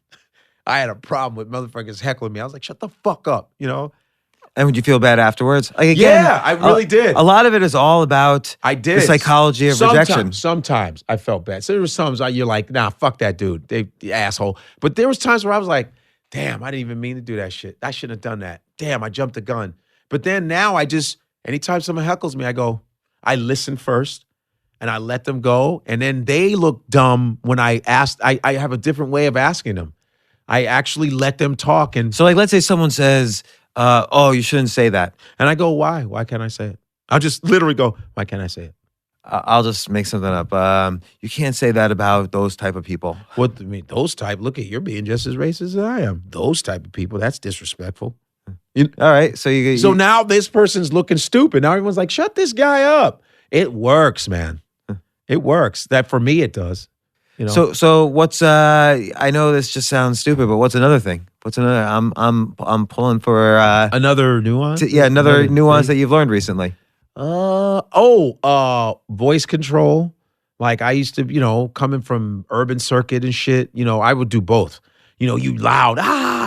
S4: I had a problem with motherfuckers heckling me. I was like, shut the fuck up,
S5: And would you feel bad afterwards? Like again,
S4: yeah, I really did.
S5: A lot of it is all about the psychology of rejection.
S4: Sometimes I felt bad. So there was times you're like, nah, fuck that dude, the asshole. But there was times where I was like, damn, I didn't even mean to do that shit. I shouldn't have done that. Damn, I jumped the gun. But then now anytime someone heckles me, I listen first and I let them go. And then they look dumb when I ask. I have a different way of asking them. I actually let them talk. And
S5: so like, let's say someone says, oh, you shouldn't say that.
S4: And I go, why? Why can't I say it? I'll just literally go, why can't I say it?
S5: I'll just make something up. You can't say that about those type of people.
S4: What I mean, those type? Look, you're being just as racist as I am. Those type of people, that's disrespectful.
S5: All right, so
S4: now this person's looking stupid. Now everyone's like, shut this guy up. It works, man. It works. That for me, it does.
S5: So what's I know this just sounds stupid, but what's another thing? What's another? I'm pulling for
S4: another nuance.
S5: Another nuance that you've learned recently.
S4: Voice control. Like I used to, coming from urban circuit and shit, I would do both. You loud,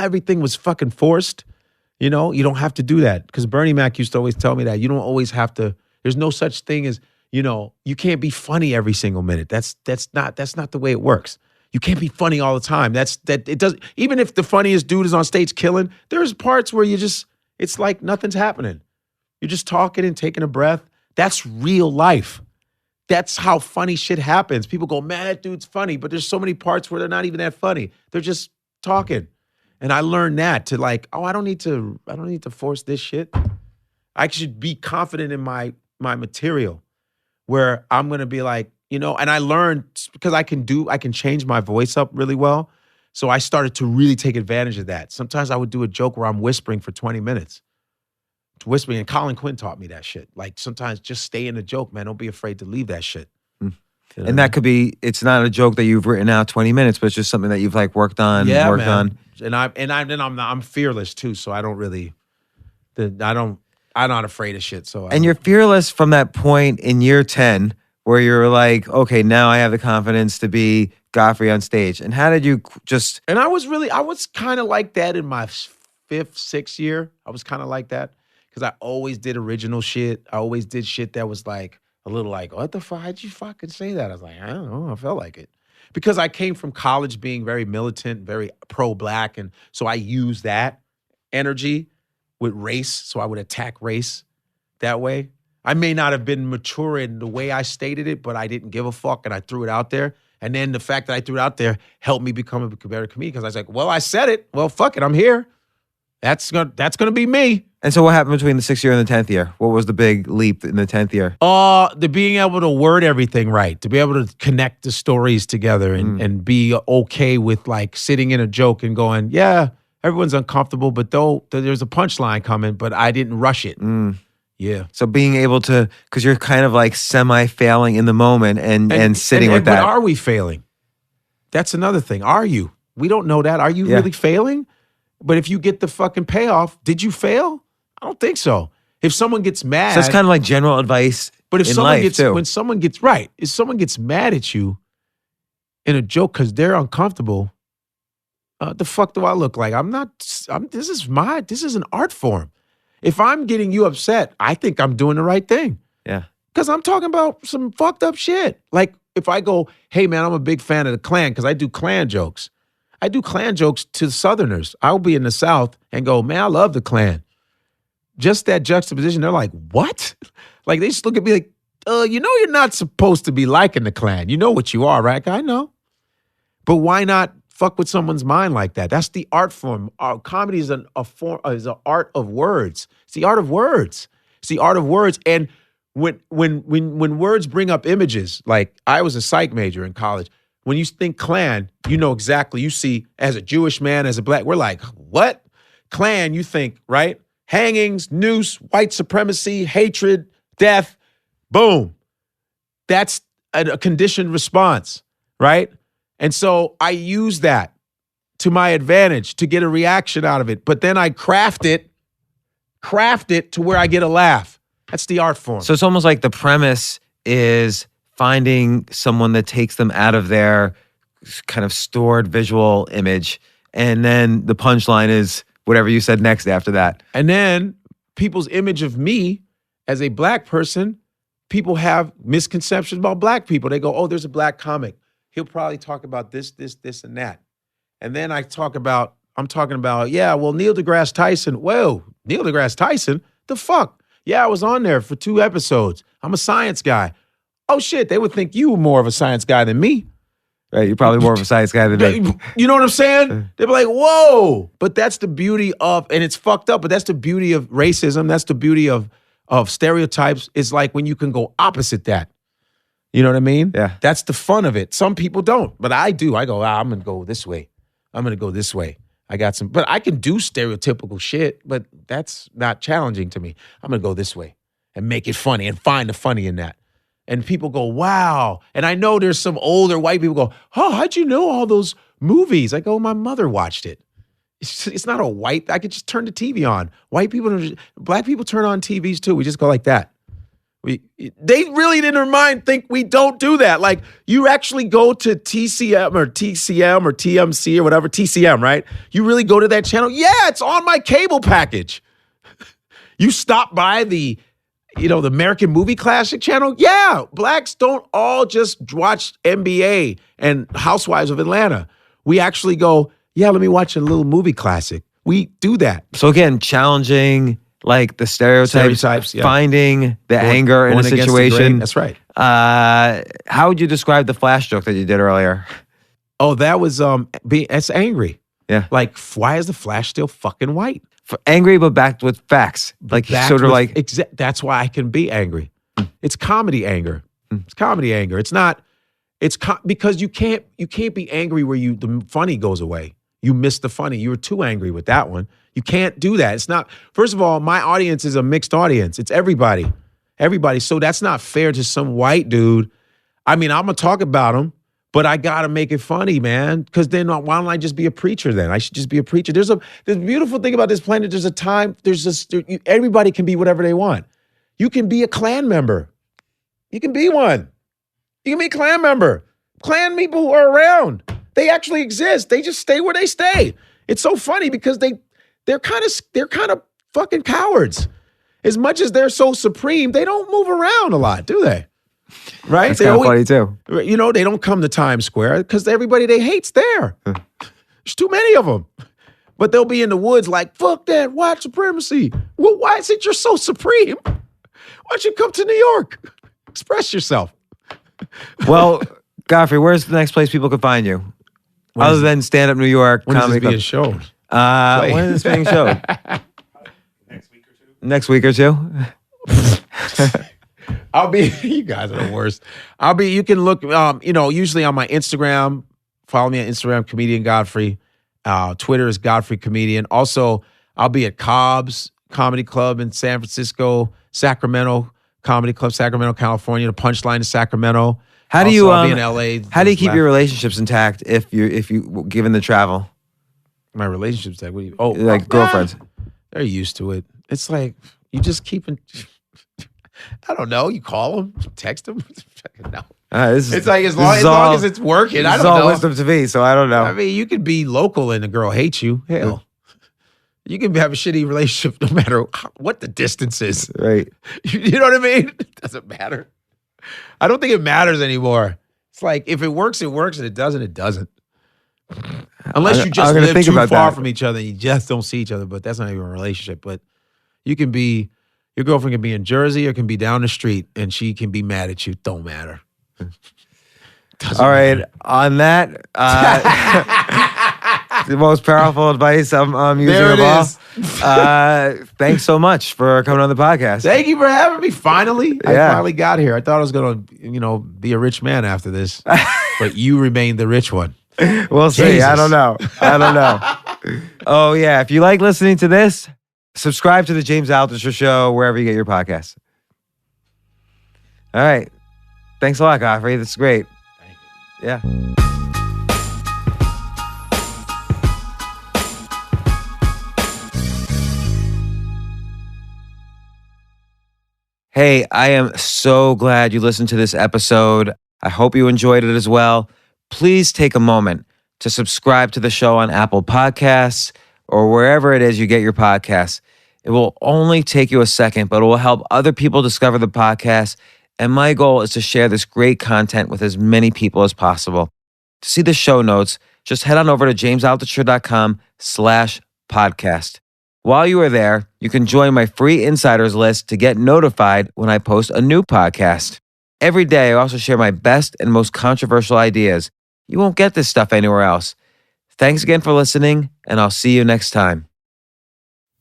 S4: everything was fucking forced. You don't have to do that. Because Bernie Mac used to always tell me that you don't always have to, there's no such thing as, you can't be funny every single minute. That's not the way it works. You can't be funny all the time. It does, even if the funniest dude is on stage killing, there's parts where it's like nothing's happening. You're just talking and taking a breath. That's real life. That's how funny shit happens. People go, man, that dude's funny, but there's so many parts where they're not even that funny. They're just talking. And I learned that to like, I don't need to force this shit. I should be confident in my material where I'm going to be like, and I learned because I can change my voice up really well. So I started to really take advantage of that. Sometimes I would do a joke where I'm whispering for 20 minutes. Whispering, and Colin Quinn taught me that shit. Like sometimes just stay in the joke, man. Don't be afraid to leave that shit.
S5: And that could be, it's not a joke that you've written out 20 minutes, but it's just something that you've like worked on.
S4: And I'm fearless too, so I don't really, I'm not afraid of shit. So
S5: you're fearless from that point in year 10 where you're like, okay, now I have the confidence to be Godfrey on stage. And how did you just?
S4: And I was kind of like that in my 5th, 6th year. I was kind of like that because I always did original shit. I always did shit that was like a little like, what the fuck? How'd you fucking say that? I was like, I don't know. I felt like it. Because I came from college being very militant, very pro-black. And so I used that energy with race. So I would attack race that way. I may not have been mature in the way I stated it, but I didn't give a fuck and I threw it out there. And then the fact that I threw it out there helped me become a better comedian because I was like, well, I said it. Well, fuck it. I'm here. That's gonna be me.
S5: And so what happened between the 6th year and the 10th year? What was the big leap in the 10th year?
S4: The being able to word everything right, to be able to connect the stories together and be okay with like sitting in a joke and going, yeah, everyone's uncomfortable, but there's a punchline coming, but I didn't rush it. Yeah.
S5: So being able to, because you're kind of like semi-failing in the moment and sitting with that.
S4: But are we failing? That's another thing. Are you? We don't know that. Are you really failing? But if you get the fucking payoff, did you fail? I don't think so. If someone gets mad.
S5: So it's kind of like general advice.
S4: But if
S5: in
S4: someone
S5: life
S4: gets,
S5: too.
S4: when someone gets, right, if someone gets mad at you in a joke because they're uncomfortable, the fuck do I look like? This is an art form. If I'm getting you upset, I think I'm doing the right thing.
S5: Yeah.
S4: Because I'm talking about some fucked up shit. Like if I go, hey man, I'm a big fan of the Klan because I do Klan jokes. I do Klan jokes to Southerners. I'll be in the South and go, man, I love the Klan. Just that juxtaposition, they're like, what? Like they just look at me like, you're not supposed to be liking the Klan. You know what you are, right? I know. But why not fuck with someone's mind like that? That's the art form. Comedy is an art of words. It's the art of words. It's the art of words. And when words bring up images, like I was a psych major in college. When you think Klan, you know exactly. You see, as a Jewish man, as a black, we're like, what? Klan, you think, right? Hangings, noose, white supremacy, hatred, death, boom. That's a conditioned response, right? And so I use that to my advantage to get a reaction out of it. But then I craft it to where I get a laugh. That's the art form.
S5: So it's almost like the premise is finding someone that takes them out of their kind of stored visual image. And then the punchline is whatever you said next after that.
S4: And then people's image of me as a black person, people have misconceptions about black people. They go, oh, there's a black comic. He'll probably talk about this, and that. And then I'm talking about, yeah, well, Neil deGrasse Tyson. Whoa, Neil deGrasse Tyson? The fuck? Yeah, I was on there for 2 episodes. I'm a science guy. Oh, shit, they would think you were more of a science guy than me.
S5: Right, you're probably more of a science guy than me.
S4: You know what I'm saying? They'd be like, whoa. But that's the beauty of, and it's fucked up, but that's the beauty of racism. That's the beauty of stereotypes. It's like when you can go opposite that. You know what I mean?
S5: Yeah.
S4: That's the fun of it. Some people don't, but I do. I go, I'm going to go this way. I'm going to go this way. But I can do stereotypical shit, but that's not challenging to me. I'm going to go this way and make it funny and find the funny in that. And people go, wow. And I know there's some older white people go, oh, how'd you know all those movies? I go, my mother watched it. It's not a white, I could just turn the TV on. Black people turn on TVs too. We just go like that. They really in their mind think we don't do that. Like you actually go to TCM or TMC or whatever, TCM, right? You really go to that channel? Yeah, it's on my cable package. You stop by the American Movie Classic channel? Yeah, blacks don't all just watch NBA and Housewives of Atlanta. We actually go, yeah, let me watch a little movie classic. We do that.
S5: So again, challenging like the stereotypes,
S4: yeah.
S5: Finding the anger in a situation.
S4: That's right.
S5: How would you describe the flash joke that you did earlier?
S4: Oh, that was it's angry.
S5: Yeah.
S4: Like, why is the Flash still fucking white?
S5: Angry, but backed with facts. Like sort of like
S4: that's why I can be angry. It's comedy anger. It's comedy anger. It's not. Because you can't be angry where the funny goes away. You miss the funny. You were too angry with that one. You can't do that. It's not. First of all, my audience is a mixed audience. It's everybody. So that's not fair to some white dude. I mean, I'm gonna talk about him, but I gotta make it funny, man. Because then why don't I just be a preacher then? I should just be a preacher. There's a beautiful thing about this planet. There's a time. Everybody can be whatever they want. You can be a Klan member. You can be one. You can be a Klan member. Klan people who are around. They actually exist. They just stay where they stay. It's so funny because they're kind of fucking cowards. As much as they're so supreme, they don't move around a lot, do they? Right?
S5: That's kind of funny too.
S4: You know, they don't come to Times Square because everybody they hate's there. There's too many of them. But they'll be in the woods like, fuck that, white supremacy. Well, why is it you're so supreme? Why don't you come to New York? Express yourself.
S5: Well, Godfrey, where's the next place people can find you? Other than Stand Up New York,
S4: when
S5: Comedy
S4: is this being shown?
S5: When is this being shown? Next week or two?
S4: I'll be, you guys are the worst. You can look, usually on my Instagram, follow me on Instagram, Comedian Godfrey. Twitter is Godfrey Comedian. Also, I'll be at Cobb's Comedy Club in San Francisco, Sacramento Comedy Club, Sacramento, California. The Punchline is Sacramento.
S5: How do you
S4: I'll be in LA.
S5: How do you keep your relationships intact if you given the travel?
S4: My relationships, like
S5: girlfriends?
S4: They're used to it. It's like you just keep in. I don't know. You call them, text them. No. It's like as long as it's working. I don't know.
S5: It's all wisdom to me, so I don't know.
S4: I mean, you could be local and the girl hates you. Hell, you can have a shitty relationship no matter what the distance is.
S5: Right.
S4: You know what I mean? It doesn't matter. I don't think it matters anymore. It's like if it works, it works, and it doesn't, it doesn't. Unless you just live too far from each other and you just don't see each other, but that's not even a relationship. But you can be, your girlfriend can be in Jersey or can be down the street and she can be mad at you. Don't matter.
S5: All right. Matter. On that, the most powerful advice I'm using
S4: there
S5: of all. Thanks so much for coming on the podcast.
S4: Thank you for having me. Finally,
S5: yeah.
S4: I finally got here. I thought I was going to, be a rich man after this, but you remain the rich one.
S5: We'll see.
S4: Jesus.
S5: I don't know. Oh, yeah. If you like listening to this, subscribe to the James Altucher Show wherever you get your podcasts. All right. Thanks a lot, Godfrey. That's great. Yeah. Hey, I am so glad you listened to this episode. I hope you enjoyed it as well. Please take a moment to subscribe to the show on Apple Podcasts or wherever it is you get your podcasts. It will only take you a second, but it will help other people discover the podcast. And my goal is to share this great content with as many people as possible. To see the show notes, just head on over to jamesaltucher.com/podcast. While you are there, you can join my free insiders list to get notified when I post a new podcast. Every day, I also share my best and most controversial ideas. You won't get this stuff anywhere else. Thanks again for listening, and I'll see you next time.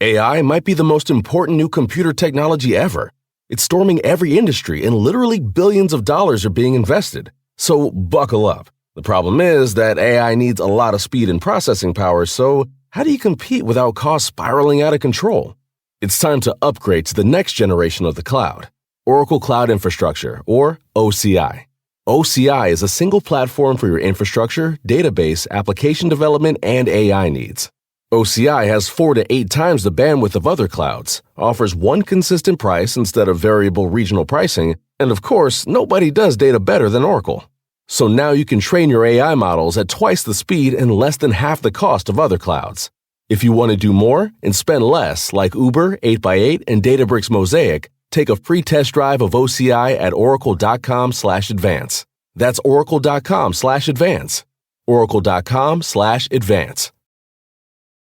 S7: AI might be the most important new computer technology ever. It's storming every industry, and literally billions of dollars are being invested. So buckle up. The problem is that AI needs a lot of speed and processing power, so how do you compete without costs spiraling out of control? It's time to upgrade to the next generation of the cloud, Oracle Cloud Infrastructure, or OCI. OCI is a single platform for your infrastructure, database, application development, and AI needs. OCI has 4 to 8 times the bandwidth of other clouds, offers one consistent price instead of variable regional pricing, and of course, nobody does data better than Oracle. So now you can train your AI models at twice the speed and less than half the cost of other clouds. If you want to do more and spend less, like Uber, 8x8, and Databricks Mosaic, take a free test drive of OCI at oracle.com/advance. That's oracle.com/advance. oracle.com/advance.